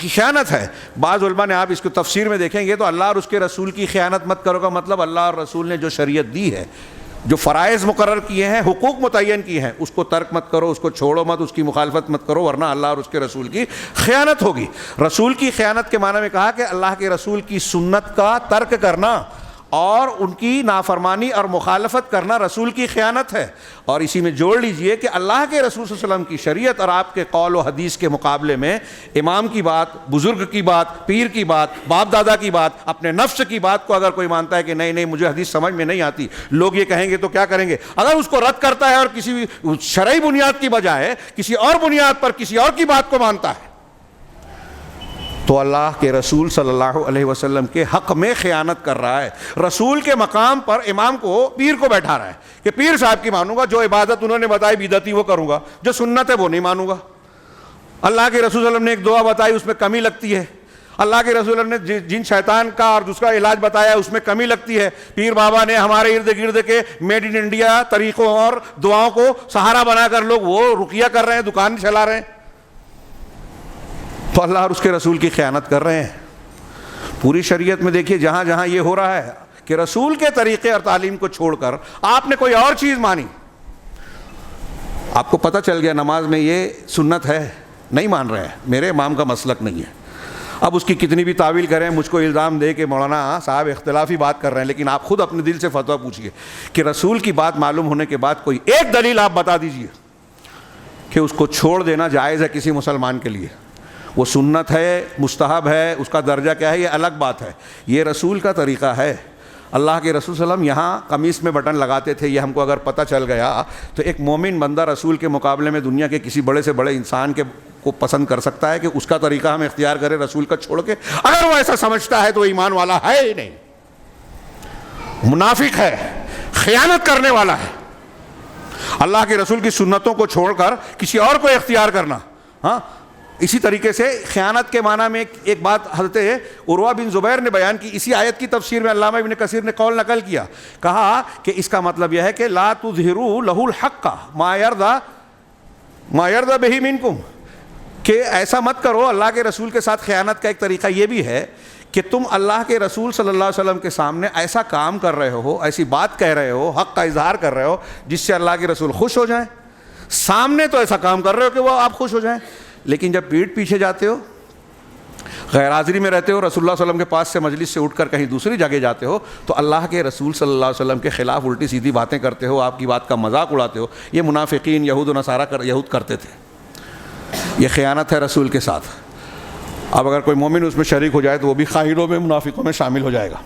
خیانت ہے. بعض علماء نے، آپ اس کو تفسیر میں دیکھیں گے تو اللہ اور اس کے رسول کی خیانت مت کرو کا مطلب اللہ اور رسول نے جو شریعت دی ہے، جو فرائض مقرر کیے ہیں، حقوق متعین کیے ہیں، اس کو ترک مت کرو، اس کو چھوڑو مت، اس کی مخالفت مت کرو، ورنہ اللہ اور اس کے رسول کی خیانت ہوگی. رسول کی خیانت کے معنی میں کہا کہ اللہ کے رسول کی سنت کا ترک کرنا اور ان کی نافرمانی اور مخالفت کرنا رسول کی خیانت ہے. اور اسی میں جوڑ لیجئے کہ اللہ کے رسول صلی اللہ علیہ وسلم کی شریعت اور آپ کے قول و حدیث کے مقابلے میں امام کی بات، بزرگ کی بات، پیر کی بات، باپ دادا کی بات، اپنے نفس کی بات کو اگر کوئی مانتا ہے کہ نہیں نہیں مجھے حدیث سمجھ میں نہیں آتی، لوگ یہ کہیں گے تو کیا کریں گے، اگر اس کو رد کرتا ہے اور کسی شرعی بنیاد کی بجائے کسی اور بنیاد پر کسی اور کی بات کو مانتا ہے، تو اللہ کے رسول صلی اللہ علیہ وسلم کے حق میں خیانت کر رہا ہے. رسول کے مقام پر امام کو، پیر کو بیٹھا رہا ہے کہ پیر صاحب کی مانوں گا، جو عبادت انہوں نے بتائی بدعتی وہ کروں گا، جو سنت ہے وہ نہیں مانوں گا. اللہ کے رسول صلی اللہ علیہ وسلم نے ایک دعا بتائی، اس میں کمی لگتی ہے. اللہ کے رسول نے جن شیطان کا اور دوسرا علاج بتایا اس میں کمی لگتی ہے. پیر بابا نے ہمارے ارد گرد کے میڈ ان انڈیا طریقوں اور دعاؤں کو سہارا بنا کر لوگ وہ رقیہ کر رہے ہیں، دکان چلا رہے ہیں، تو اللہ اور اس کے رسول کی خیانت کر رہے ہیں. پوری شریعت میں دیکھیے جہاں جہاں یہ ہو رہا ہے کہ رسول کے طریقے اور تعلیم کو چھوڑ کر آپ نے کوئی اور چیز مانی، آپ کو پتہ چل گیا نماز میں یہ سنت ہے، نہیں مان رہے ہیں، میرے امام کا مسلک نہیں ہے. اب اس کی کتنی بھی تعویل کریں، مجھ کو الزام دے کہ مولانا صاحب اختلافی بات کر رہے ہیں، لیکن آپ خود اپنے دل سے فتویٰ پوچھیے کہ رسول کی بات معلوم ہونے کے بعد کوئی ایک دلیل آپ بتا دیجئے کہ اس کو چھوڑ دینا جائز ہے کسی مسلمان کے لیے. وہ سنت ہے، مستحب ہے، اس کا درجہ کیا ہے یہ الگ بات ہے. یہ رسول کا طریقہ ہے. اللہ کے رسول صلی اللہ علیہ وسلم یہاں قمیص میں بٹن لگاتے تھے، یہ ہم کو اگر پتہ چل گیا تو ایک مومن بندہ رسول کے مقابلے میں دنیا کے کسی بڑے سے بڑے انسان کو پسند کر سکتا ہے کہ اس کا طریقہ ہم اختیار کریں رسول کا چھوڑ کے. اگر وہ ایسا سمجھتا ہے تو ایمان والا ہے ہی نہیں، منافق ہے، خیانت کرنے والا ہے. اللہ کے رسول کی سنتوں کو چھوڑ کر کسی اور کو اختیار کرنا. ہاں، اسی طریقے سے خیانت کے معنی میں ایک بات حضرت عروہ بن زبیر نے بیان کی. اسی آیت کی تفسیر میں علامہ ابن کثیر نے قول نقل کیا، کہا کہ اس کا مطلب یہ ہے کہ لا تظہروا لہ الحق ما یرضی بہ منکم، کہ ایسا مت کرو. اللہ کے رسول کے ساتھ خیانت کا ایک طریقہ یہ بھی ہے کہ تم اللہ کے رسول صلی اللہ علیہ وسلم کے سامنے ایسا کام کر رہے ہو، ایسی بات کہہ رہے ہو، حق کا اظہار کر رہے ہو جس سے اللہ کے رسول خوش ہو جائیں. سامنے تو ایسا کام کر رہے ہو کہ وہ آپ خوش ہو جائیں، لیکن جب پیٹھ پیچھے جاتے ہو، غیر حاضری میں رہتے ہو، رسول اللہ صلی اللہ علیہ وسلم کے پاس سے مجلس سے اٹھ کر کہیں دوسری جگہ جاتے ہو تو اللہ کے رسول صلی اللہ علیہ وسلم کے خلاف الٹی سیدھی باتیں کرتے ہو، آپ کی بات کا مذاق اڑاتے ہو. یہ منافقین یہود و نصارہ یہود کرتے تھے. یہ خیانت ہے رسول کے ساتھ. اب اگر کوئی مومن اس میں شریک ہو جائے تو وہ بھی خائنوں میں، منافقوں میں شامل ہو جائے گا.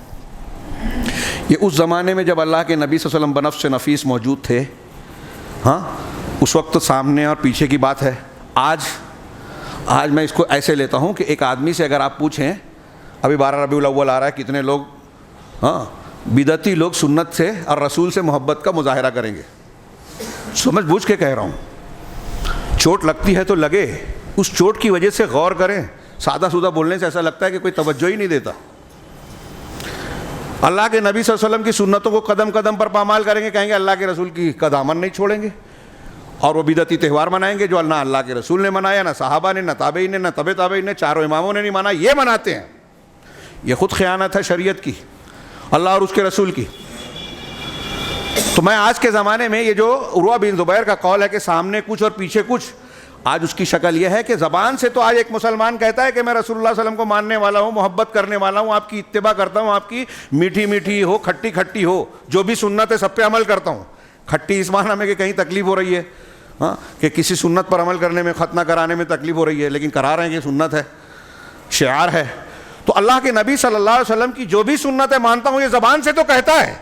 یہ اس زمانے میں جب اللہ کے نبی صلی اللہ علیہ وسلم بنفس نفیس موجود تھے. ہاں، اس وقت تو سامنے اور پیچھے کی بات ہے. آج میں اس کو ایسے لیتا ہوں کہ ایک آدمی سے اگر آپ پوچھیں ابھی 12 ربیع الاول آ رہا ہے, کتنے لوگ بدعتی لوگ سنت سے اور رسول سے محبت کا مظاہرہ کریں گے؟ سمجھ بوجھ کے کہہ رہا ہوں, چوٹ لگتی ہے تو لگے, اس چوٹ کی وجہ سے غور کریں. سادہ سودہ بولنے سے ایسا لگتا ہے کہ کوئی توجہ ہی نہیں دیتا. اللہ کے نبی صلی اللہ علیہ وسلم کی سنتوں کو قدم قدم پر پامال کریں گے, کہیں گے اللہ کے رسول کی کا دامن نہیں چھوڑیں گے, اور وہ بدعتی تہوار منائیں گے جو نہ اللہ کے رسول نے منایا, نہ صحابہ نے, نہ تابعین نے, نہ تبع تابعین نے, چاروں اماموں نے نہیں مانا, یہ مناتے ہیں. یہ خود خیانت ہے شریعت کی, اللہ اور اس کے رسول کی. تو میں آج کے زمانے میں یہ جو عروہ بن زبیر کا قول ہے کہ سامنے کچھ اور پیچھے کچھ, آج اس کی شکل یہ ہے کہ زبان سے تو آج ایک مسلمان کہتا ہے کہ میں رسول اللہ صلی اللہ علیہ وسلم کو ماننے والا ہوں, محبت کرنے والا ہوں, آپ کی اتباع کرتا ہوں, آپ کی میٹھی میٹھی ہو کھٹی کھٹی ہو جو بھی سنت ہے سب پہ عمل کرتا ہوں. کھٹی اس معنی میں کہ کہیں تکلیف ہو رہی ہے, کہ کسی سنت پر عمل کرنے میں, ختنہ کرانے میں تکلیف ہو رہی ہے, لیکن کرا رہے ہیں کہ سنت ہے, شعار ہے. تو اللہ کے نبی صلی اللہ علیہ وسلم کی جو بھی سنت ہے مانتا ہوں, یہ زبان سے تو کہتا ہے,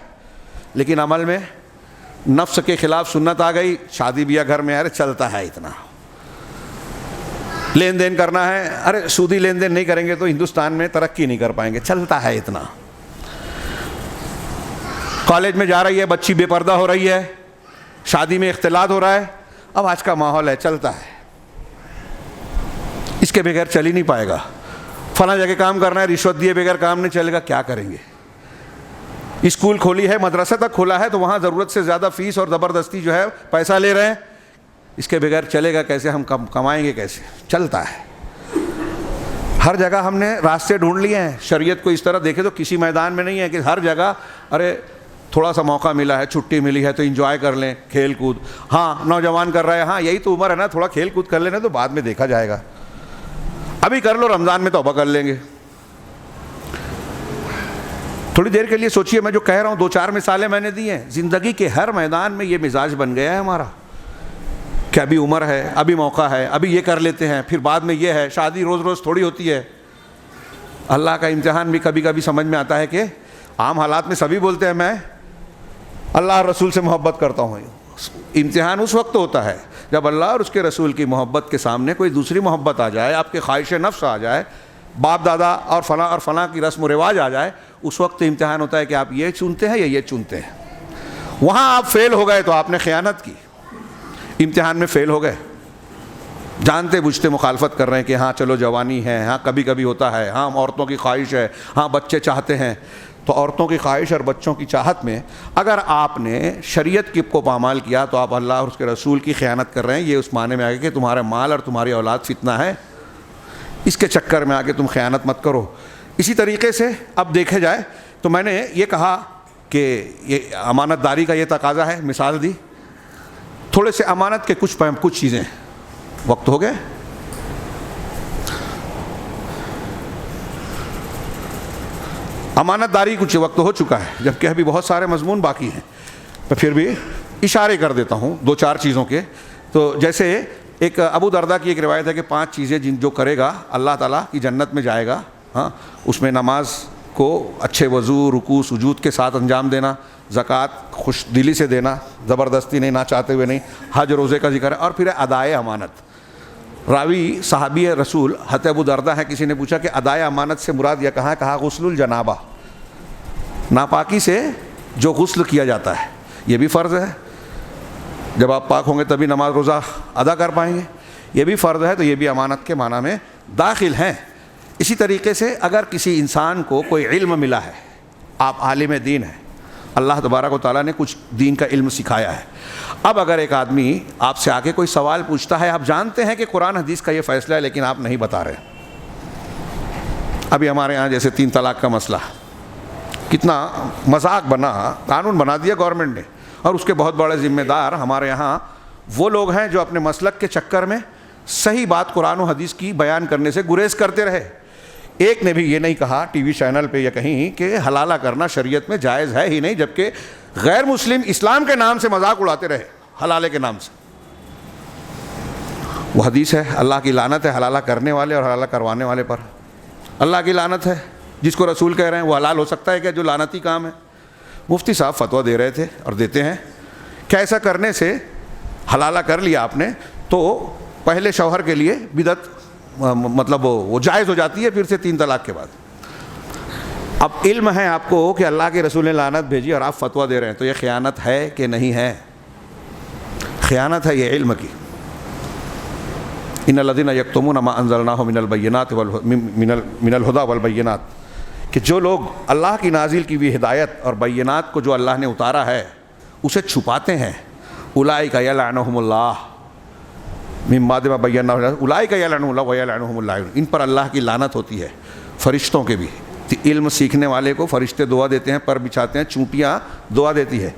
لیکن عمل میں نفس کے خلاف سنت آ گئی. شادی بیاہ گھر میں ارے چلتا ہے اتنا, لین دین کرنا ہے, ارے سودی لین دین نہیں کریں گے تو ہندوستان میں ترقی نہیں کر پائیں گے, چلتا ہے اتنا. کالج میں جا رہی ہے بچی, بے پردہ ہو رہی ہے, شادی میں اختلاط ہو رہا ہے, اب آج کا ماحول ہے, چلتا ہے, اس کے بغیر چل ہی نہیں پائے گا. فلاں جگہ کام کرنا ہے, رشوت دیے بغیر کام نہیں چلے گا, کیا کریں گے. اسکول کھولی ہے, مدرسہ تک کھولا ہے, تو وہاں ضرورت سے زیادہ فیس اور زبردستی جو ہے پیسہ لے رہے ہیں, اس کے بغیر چلے گا کیسے, ہم کمائیں گے کیسے, چلتا ہے. ہر جگہ ہم نے راستے ڈھونڈ لیے ہیں. شریعت کو اس طرح دیکھے تو کسی میدان میں نہیں ہے کہ ہر جگہ ارے تھوڑا سا موقع ملا ہے, چھٹی ملی ہے تو انجوائے کر لیں, کھیل کود. ہاں نوجوان کر رہے ہیں, ہاں یہی تو عمر ہے نا, تھوڑا کھیل کود کر لینا تو بعد میں دیکھا جائے گا, ابھی کر لو, رمضان میں توبہ کر لیں گے. تھوڑی دیر کے لیے سوچئے, میں جو کہہ رہا ہوں 2-4 مثالیں میں نے دی ہیں. زندگی کے ہر میدان میں یہ مزاج بن گیا ہے ہمارا کہ ابھی عمر ہے, ابھی موقع ہے, ابھی یہ کر لیتے ہیں, پھر بعد میں یہ ہے. شادی روز روز تھوڑی ہوتی ہے. اللہ کا امتحان بھی کبھی کبھی سمجھ میں آتا ہے کہ عام حالات میں سبھی بولتے ہیں میں اللہ اور رسول سے محبت کرتا ہوں. امتحان اس وقت ہوتا ہے جب اللہ اور اس کے رسول کی محبت کے سامنے کوئی دوسری محبت آ جائے, آپ کے خواہش نفس آ جائے, باپ دادا اور فلاں کی رسم و رواج آ جائے, اس وقت امتحان ہوتا ہے کہ آپ یہ چنتے ہیں یا یہ چنتے ہیں. وہاں آپ فیل ہو گئے تو آپ نے خیانت کی, امتحان میں فیل ہو گئے. جانتے بوجھتے مخالفت کر رہے ہیں کہ ہاں چلو جوانی ہے, ہاں کبھی کبھی ہوتا ہے, ہاں عورتوں کی خواہش ہے, ہاں بچے چاہتے ہیں. تو عورتوں کی خواہش اور بچوں کی چاہت میں اگر آپ نے شریعت کو پامال کیا تو آپ اللہ اور اس کے رسول کی خیانت کر رہے ہیں. یہ اس معنی میں آگے کہ تمہارا مال اور تمہاری اولاد فتنہ ہے, اس کے چکر میں آگے تم خیانت مت کرو. اسی طریقے سے اب دیکھے جائے تو میں نے یہ کہا کہ یہ امانت داری کا یہ تقاضا ہے, مثال دی. تھوڑے سے امانت کے کچھ چیزیں. وقت ہو گئے. امانت داری کچھ وقت ہو چکا ہے, جبکہ ابھی بہت سارے مضمون باقی ہیں, تو پھر بھی اشارے کر دیتا ہوں 2-4 چیزوں کے. تو جیسے ایک ابو دردہ کی ایک روایت ہے کہ 5 چیزیں جو کرے گا اللہ تعالیٰ کی جنت میں جائے گا. ہاں اس میں نماز کو اچھے وضو, رکوع, سجود کے ساتھ انجام دینا, زکوٰۃ خوش دلی سے دینا, زبردستی نہیں, نہ چاہتے ہوئے نہیں, حج روزے کا ذکر ہے, اور پھر ادائے امانت. راوی صحابی رسول حضرت ابو دردہ ہے, کسی نے پوچھا کہ ادائے امانت سے مراد یہ کہا غسل الجنابہ, ناپاکی سے جو غسل کیا جاتا ہے, یہ بھی فرض ہے. جب آپ پاک ہوں گے تبھی نماز روزہ ادا کر پائیں گے, یہ بھی فرض ہے, تو یہ بھی امانت کے معنی میں داخل ہیں. اسی طریقے سے اگر کسی انسان کو کوئی علم ملا ہے, آپ عالم دین ہیں, اللہ تبارک و تعالیٰ نے کچھ دین کا علم سکھایا ہے. اب اگر ایک آدمی آپ سے آ کے کوئی سوال پوچھتا ہے, آپ جانتے ہیں کہ قرآن حدیث کا یہ فیصلہ ہے لیکن آپ نہیں بتا رہے. ابھی ہمارے ہاں جیسے 3 طلاق کا مسئلہ, کتنا مذاق بنا, قانون بنا دیا گورنمنٹ نے, اور اس کے بہت بڑے ذمہ دار ہمارے یہاں وہ لوگ ہیں جو اپنے مسلک کے چکر میں صحیح بات قرآن و حدیث کی بیان کرنے سے گریز کرتے رہے. ایک نے بھی یہ نہیں کہا ٹی وی چینل پہ یا کہیں کہ حلالہ کرنا شریعت میں جائز ہے ہی نہیں, جبکہ غیر مسلم اسلام کے نام سے مذاق اڑاتے رہے, حلالے کے نام سے. وہ حدیث ہے, اللہ کی لعنت ہے حلالہ کرنے والے اور حلالہ کروانے والے پر. اللہ کی لعنت ہے, جس کو رسول کہہ رہے ہیں وہ حلال ہو سکتا ہے کیا جو لعنتی کام ہے؟ مفتی صاحب فتویٰ دے رہے تھے اور دیتے ہیں کہ ایسا کرنے سے حلالہ کر لیا آپ نے تو پہلے شوہر کے لیے بدعت مطلب وہ جائز ہو جاتی ہے پھر سے 3 طلاق کے بعد۔ اب علم ہے آپ کو کہ اللہ کے رسول نے لعنت بھیجی اور آپ فتویٰ دے رہے ہیں، تو یہ خیانت ہے کہ نہیں ہے؟ خیانت ہے یہ علم کی۔ ان الذین یکتمون ما انزلناہ من البینات من الہدی والبینات، کہ جو لوگ اللہ کی نازل کی ہوئی ہدایت اور بینات کو جو اللہ نے اتارا ہے اسے چھپاتے ہیں، اولئک یلعنہم اللہ من بعد ما بیناہ، اولئک یلعنہم اللہ ویلعنہم اللاعنون، ان پر اللہ کی لعنت ہوتی ہے، فرشتوں کے بھی۔ علم سیکھنے والے کو فرشتے دعا دیتے ہیں، پر بچھاتے ہیں، چونٹیاں دعا دیتی ہے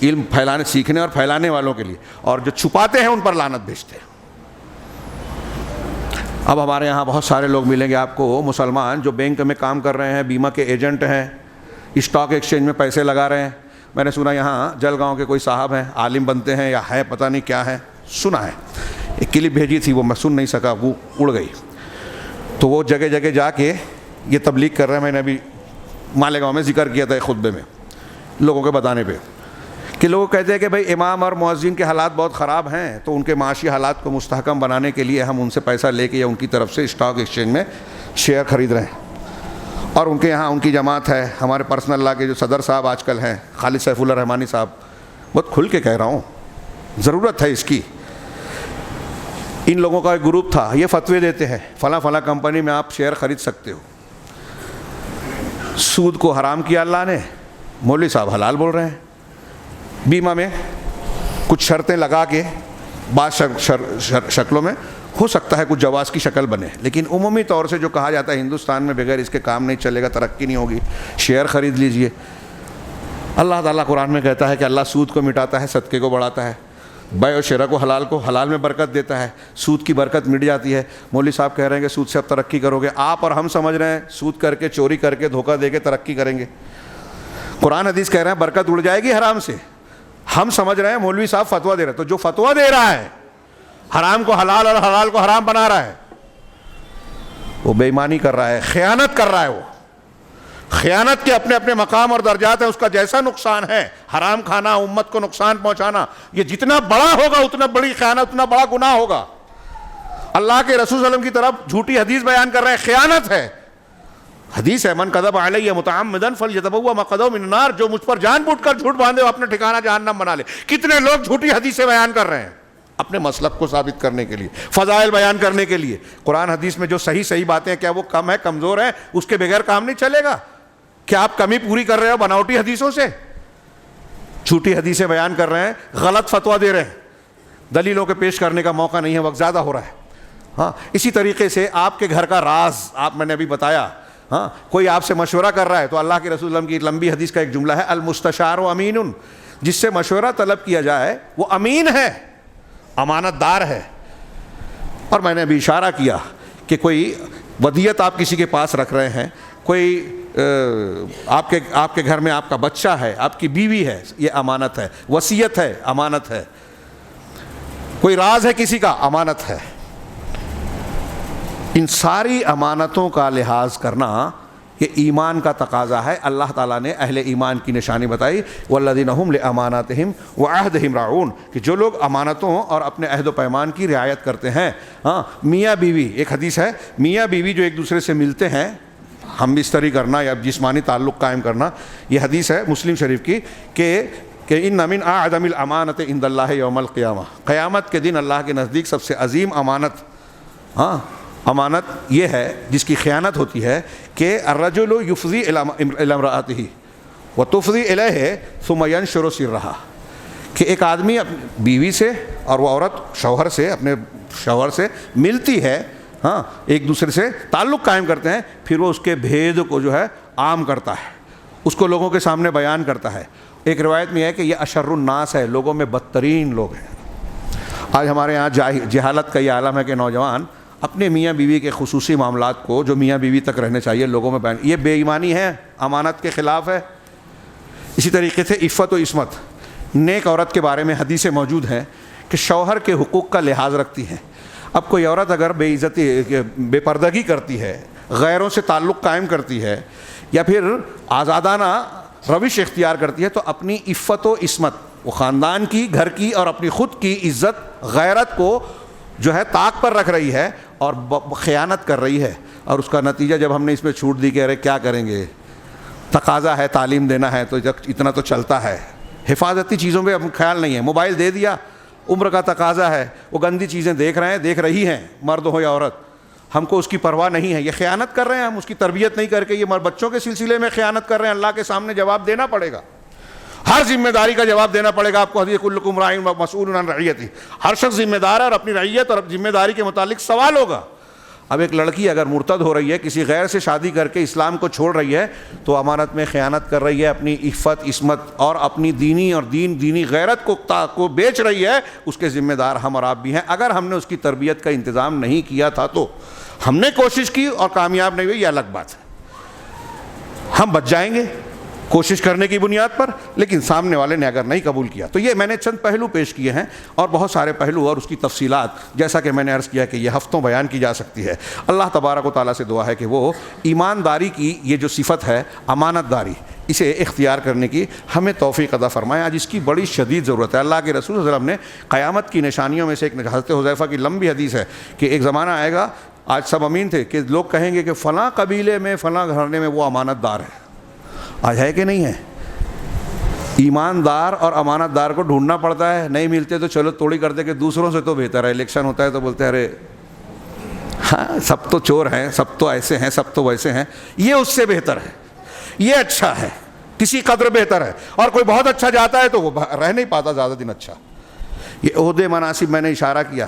علم پھیلانے سیکھنے اور پھیلانے والوں کے لیے، اور جو چھپاتے ہیں ان پر لعنت بھیجتے ہیں۔ اب ہمارے یہاں بہت سارے لوگ ملیں گے آپ کو مسلمان جو بینک میں کام کر رہے ہیں، بیمہ کے ایجنٹ ہیں، اسٹاک ایکسچینج میں پیسے لگا رہے ہیں۔ میں نے سنا یہاں جلگاؤں کے کوئی صاحب ہیں، عالم بنتے ہیں یا ہے پتہ نہیں کیا ہے، سنا ہے، ایک کلپ بھیجی تھی وہ میں سن نہیں سکا، وہ اڑ گئی۔ تو وہ جگہ جگہ جا کے یہ تبلیغ کر رہے ہیں۔ میں نے ابھی مالیگاؤں میں ذکر کیا تھا ایک خطبے میں لوگوں کے بتانے پہ کہ لوگ کہتے ہیں کہ بھائی امام اور مؤذن کے حالات بہت خراب ہیں، تو ان کے معاشی حالات کو مستحکم بنانے کے لیے ہم ان سے پیسہ لے کے یا ان کی طرف سے اسٹاک ایکسچینج میں شیئر خرید رہے ہیں، اور ان کے یہاں ان کی جماعت ہے۔ ہمارے پرسنل لا کے جو صدر صاحب آج کل ہیں، خالد سیف اللہ رحمانی صاحب، بہت کھل کے کہہ رہا ہوں، ضرورت ہے اس کی۔ ان لوگوں کا ایک گروپ تھا، یہ فتوے دیتے ہیں فلاں فلاں کمپنی میں آپ شیئر خرید سکتے ہو۔ سود کو حرام کیا اللہ نے، مولوی صاحب حلال بول رہے ہیں۔ بیمہ میں کچھ شرطیں لگا کے بعض شکلوں میں ہو سکتا ہے کچھ جواز کی شکل بنے، لیکن عمومی طور سے جو کہا جاتا ہے ہندوستان میں بغیر اس کے کام نہیں چلے گا، ترقی نہیں ہوگی، شیئر خرید لیجئے۔ اللہ تعالیٰ قرآن میں کہتا ہے کہ اللہ سود کو مٹاتا ہے، صدقے کو بڑھاتا ہے، بیع و شرع کو حلال میں برکت دیتا ہے، سود کی برکت مٹ جاتی ہے۔ مولوی صاحب کہہ رہے ہیں کہ سود سے اب ترقی کرو گے، آپ اور ہم سمجھ رہے ہیں سود کر کے، چوری کر کے، دھوکہ دے کے ترقی کریں گے۔ قرآن حدیث کہہ رہے ہیں برکت اڑ جائے گی حرام سے، ہم سمجھ رہے ہیں مولوی صاحب فتویٰ دے رہے ہیں۔ تو جو فتویٰ دے رہا ہے حرام کو حلال اور حلال کو حرام بنا رہا ہے، وہ بے ایمانی کر رہا ہے، خیانت کر رہا ہے۔ وہ خیانت کے اپنے اپنے مقام اور درجات ہیں، اس کا جیسا نقصان ہے، حرام کھانا، امت کو نقصان پہنچانا، یہ جتنا بڑا ہوگا اتنا بڑی خیانت، اتنا بڑا گناہ ہوگا۔ اللہ کے رسول صلی اللہ علیہ وسلم کی طرف جھوٹی حدیث بیان کر رہے ہیں، خیانت ہے۔ حدیث ہے من کذب علی متعمدا فلیتبوأ مقعدہ من النار، جو مجھ پر جان بوجھ کر جھوٹ باندھے وہ اپنا ٹھکانہ جہنم بنا لے۔ کتنے لوگ جھوٹی حدیثیں بیان کر رہے ہیں اپنے مسلک کو ثابت کرنے کے لیے، فضائل بیان کرنے کے لیے۔ قرآن حدیث میں جو صحیح باتیں ہیں، کیا وہ کم ہے، کمزور ہے؟ اس کے بغیر کام نہیں چلے گا۔ کیا آپ کمی پوری کر رہے ہو بناوٹی حدیثوں سے؟ جھوٹی حدیثیں بیان کر رہے ہیں، غلط فتویٰ دے رہے ہیں، دلیلوں کے پیش کرنے کا موقع نہیں ہے، وقت زیادہ ہو رہا ہے۔ ہاں، اسی طریقے سے آپ کے گھر کا راز میں نے ابھی بتایا، ہاں، کوئی آپ سے مشورہ کر رہا ہے تو اللہ کے رسول اللہ کی لمبی حدیث کا ایک جملہ ہے، المستشار امین، جس سے مشورہ طلب کیا جائے وہ امین ہے، امانت دار ہے۔ اور میں نے ابھی اشارہ کیا کہ کوئی ودیعت آپ کسی کے پاس رکھ رہے ہیں، کوئی آپ کے گھر میں آپ کا بچہ ہے، آپ کی بیوی ہے، یہ امانت ہے، وصیت ہے، امانت ہے، کوئی راز ہے کسی کا، امانت ہے۔ ان ساری امانتوں کا لحاظ کرنا یہ ایمان کا تقاضا ہے۔ اللہ تعالیٰ نے اہل ایمان کی نشانی بتائی، والذین ھم لاماناتہم وعہدہم راعون، کہ جو لوگ امانتوں اور اپنے عہد و پیمان کی رعایت کرتے ہیں۔ ہاں، میاں بیوی، ایک حدیث ہے، میاں بیوی جو ایک دوسرے سے ملتے ہیں، ہم بستری کرنا یا جسمانی تعلق قائم کرنا، یہ حدیث ہے مسلم شریف کی کہ ان من اعظم الامانۃ عند اللہ یوم القیامہ، قیامت کے دن اللہ کے نزدیک سب سے عظیم امانت، ہاں، امانت یہ ہے جس کی خیانت ہوتی ہے کہ الرجل یفضی الی امرأتہ وتفضی الیہ ثم ینشر سرہا، کہ ایک آدمی اپنی بیوی سے اور وہ عورت شوہر سے، اپنے شوہر سے ملتی ہے، ہاں، ایک دوسرے سے تعلق قائم کرتے ہیں، پھر وہ اس کے بھید کو جو ہے عام کرتا ہے، اس کو لوگوں کے سامنے بیان کرتا ہے۔ ایک روایت میں ہے کہ یہ اشر الناس ہے، لوگوں میں بدترین لوگ ہیں۔ آج ہمارے یہاں جہالت کا یہ عالم ہے کہ نوجوان اپنے میاں بیوی کے خصوصی معاملات کو جو میاں بیوی تک رہنے چاہیے لوگوں میں بیان، یہ بے ایمانی ہے، امانت کے خلاف ہے۔ اسی طریقے سے عفت و عصمت، نیک عورت کے بارے میں حدیثیں موجود ہیں کہ شوہر کے حقوق کا لحاظ رکھتی ہیں۔ اب کوئی عورت اگر بے عزتی، بے پردگی کرتی ہے، غیروں سے تعلق قائم کرتی ہے یا پھر آزادانہ روش اختیار کرتی ہے، تو اپنی عفت و عصمت، وہ خاندان کی، گھر کی اور اپنی خود کی عزت غیرت کو جو ہے طاق پر رکھ رہی ہے اور خیانت کر رہی ہے، اور اس کا نتیجہ جب ہم نے اس میں چھوٹ دی کہ ارے کیا کریں گے، تقاضا ہے تعلیم دینا ہے تو اتنا تو چلتا ہے، حفاظتی چیزوں پہ اب خیال نہیں ہے، موبائل دے دیا، عمر کا تقاضا ہے، وہ گندی چیزیں دیکھ رہے ہیں، دیکھ رہی ہیں، مرد ہو یا عورت، ہم کو اس کی پرواہ نہیں ہے، یہ خیانت کر رہے ہیں، ہم اس کی تربیت نہیں کر کے یہ بچوں کے سلسلے میں خیانت کر رہے ہیں، اللہ کے سامنے جواب دینا پڑے گا، ہر ذمہ داری کا جواب دینا پڑے گا آپ کو، حدیث کلکم راع و مسئول عن رعیتہ، ہر شخص ذمہ دار ہے اور اپنی رعیت اور ذمہ داری کے متعلق سوال ہوگا۔ اب ایک لڑکی اگر مرتد ہو رہی ہے، کسی غیر سے شادی کر کے اسلام کو چھوڑ رہی ہے تو امانت میں خیانت کر رہی ہے، اپنی عفت عصمت اور اپنی دینی اور دینی غیرت کو بیچ رہی ہے، اس کے ذمہ دار ہم اور آپ بھی ہیں۔ اگر ہم نے اس کی تربیت کا انتظام نہیں کیا تھا تو ہم نے کوشش کی اور کامیاب نہیں ہوئی، یہ الگ بات ہے، ہم بچ جائیں گے کوشش کرنے کی بنیاد پر، لیکن سامنے والے نے اگر نہیں قبول کیا تو یہ میں نے چند پہلو پیش کیے ہیں، اور بہت سارے پہلو اور اس کی تفصیلات جیسا کہ میں نے عرض کیا کہ یہ ہفتوں بیان کی جا سکتی ہے۔ اللہ تبارک و تعالیٰ سے دعا ہے کہ وہ ایمانداری کی یہ جو صفت ہے امانت داری، اسے اختیار کرنے کی ہمیں توفیق عطا فرمائے۔ آج اس کی بڑی شدید ضرورت ہے۔ اللہ کے رسول صلی اللہ علیہ وسلم نے قیامت کی نشانیوں میں سے ایک حضرت حذیفہ کی لمبی حدیث ہے کہ ایک زمانہ آئے گا، آج سب امین تھے، کہ لوگ کہیں گے کہ فلاں قبیلے میں فلاں گھرانے میں وہ امانت دار ہے۔ آج ہے کہ نہیں ہے؟ ایماندار اور امانت دار کو ڈھونڈنا پڑتا ہے، نہیں ملتے تو چلو توڑی کرتے کہ دوسروں سے تو بہتر ہے، الیکشن ہوتا ہے تو بولتے ہیں ارے ہاں سب تو چور ہیں، سب تو ایسے ہیں، سب تو ویسے ہیں، یہ اس سے بہتر ہے، یہ اچھا ہے، کسی قدر بہتر ہے، اور کوئی بہت اچھا جاتا ہے تو وہ رہ نہیں پاتا زیادہ دن اچھا۔ یہ عہدے مناصب میں نے اشارہ کیا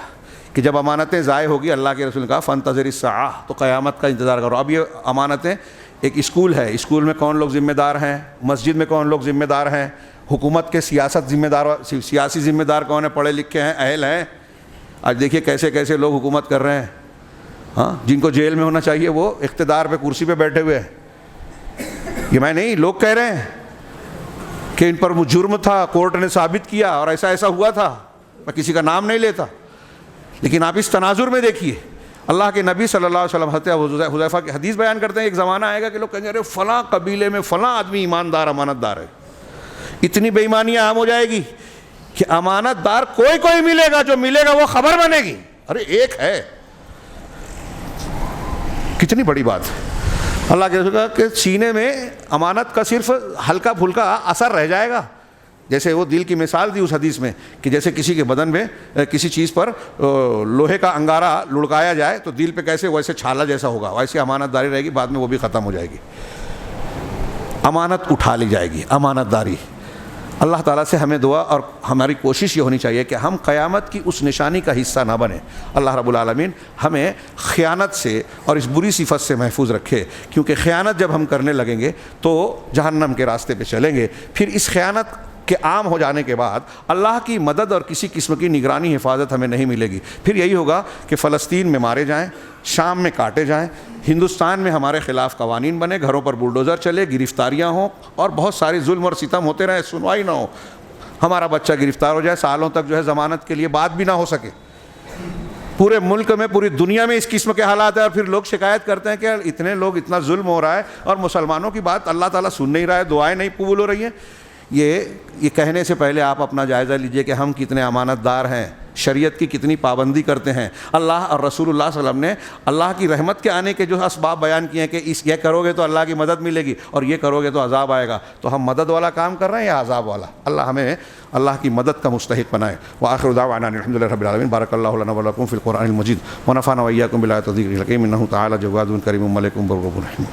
کہ جب امانتیں ضائع ہوگی، اللہ کے رسول نے کہا فانتظر الساعہ، تو قیامت کا انتظار کرو۔ اب یہ امانتیں، ایک اسکول ہے، اسکول میں کون لوگ ذمہ دار ہیں، مسجد میں کون لوگ ذمہ دار ہیں، حکومت کے سیاسی ذمہ دار کون ہیں، پڑھے لکھے ہیں، اہل ہیں۔ آج دیکھیے کیسے کیسے لوگ حکومت کر رہے ہیں، ہاں جن کو جیل میں ہونا چاہیے وہ اقتدار پہ کرسی پہ بیٹھے ہوئے ہیں۔ یہ میں نہیں، لوگ کہہ رہے ہیں کہ ان پر وہ جرم تھا، کورٹ نے ثابت کیا اور ایسا ایسا ہوا تھا، میں کسی کا نام نہیں لیتا، لیکن آپ اس تناظر میں دیکھیے اللہ کے نبی صلی اللہ علیہ وسلم حضرت حذیفہ کی حدیث بیان کرتے ہیں، ایک زمانہ آئے گا کہ لوگ کہیں گے ارے فلاں قبیلے میں فلاں آدمی ایماندار امانت دار ہے۔ اتنی بے ایمانیاں عام ہو جائے گی کہ امانت دار کوئی ملے گا، جو ملے گا وہ خبر بنے گی، ارے ایک ہے، کتنی بڑی بات ہے۔ اللہ کے رسول کہ سینے میں امانت کا صرف ہلکا پھلکا اثر رہ جائے گا، جیسے وہ دل کی مثال دی اس حدیث میں کہ جیسے کسی کے بدن میں کسی چیز پر لوہے کا انگارہ لڑکایا جائے تو دل پہ کیسے ویسے چھالا جیسا ہوگا، ویسے امانت داری رہے گی، بعد میں وہ بھی ختم ہو جائے گی، امانت اٹھا لی جائے گی، امانت داری۔ اللہ تعالیٰ سے ہمیں دعا اور ہماری کوشش یہ ہونی چاہیے کہ ہم قیامت کی اس نشانی کا حصہ نہ بنیں۔ اللہ رب العالمین ہمیں خیانت سے اور اس بری صفت سے محفوظ رکھے، کیونکہ خیانت جب ہم کرنے لگیں گے تو جہنم کے راستے پہ چلیں گے۔ پھر اس خیانت کے عام ہو جانے کے بعد اللہ کی مدد اور کسی قسم کی نگرانی حفاظت ہمیں نہیں ملے گی۔ پھر یہی ہوگا کہ فلسطین میں مارے جائیں، شام میں کاٹے جائیں، ہندوستان میں ہمارے خلاف قوانین بنے، گھروں پر بلڈوزر چلے، گرفتاریاں ہوں اور بہت سارے ظلم اور ستم ہوتے رہیں، سنوائی نہ ہو، ہمارا بچہ گرفتار ہو جائے، سالوں تک جو ہے ضمانت کے لیے بات بھی نہ ہو سکے۔ پورے ملک میں، پوری دنیا میں اس قسم کے حالات ہیں، اور پھر لوگ شکایت کرتے ہیں کہ اتنے لوگ، اتنا ظلم ہو رہا ہے اور مسلمانوں کی بات اللہ تعالیٰ سن نہیں رہا ہے، دعائیں نہیں قبول ہو رہی ہیں۔ یہ کہنے سے پہلے آپ اپنا جائزہ لیجئے کہ ہم کتنے امانت دار ہیں، شریعت کی کتنی پابندی کرتے ہیں۔ اللہ اور رسول اللہ صلی اللہ علیہ وسلم نے اللہ کی رحمت کے آنے کے جو اسباب بیان کیے ہیں کہ یہ کرو گے تو اللہ کی مدد ملے گی اور یہ کرو گے تو عذاب آئے گا، تو ہم مدد والا کام کر رہے ہیں یا عذاب والا؟ اللہ ہمیں اللہ کی مدد کا مستحق بنائے۔ وآخر دعوانا الحمد للہ رب العالمین۔ بارک اللہ لنا ولکم فی القرآن المجید ونفعنا وإیاکم بالآیات والذکر الحکیم، انہ تعالی جواد کریم ملک بر رحیم۔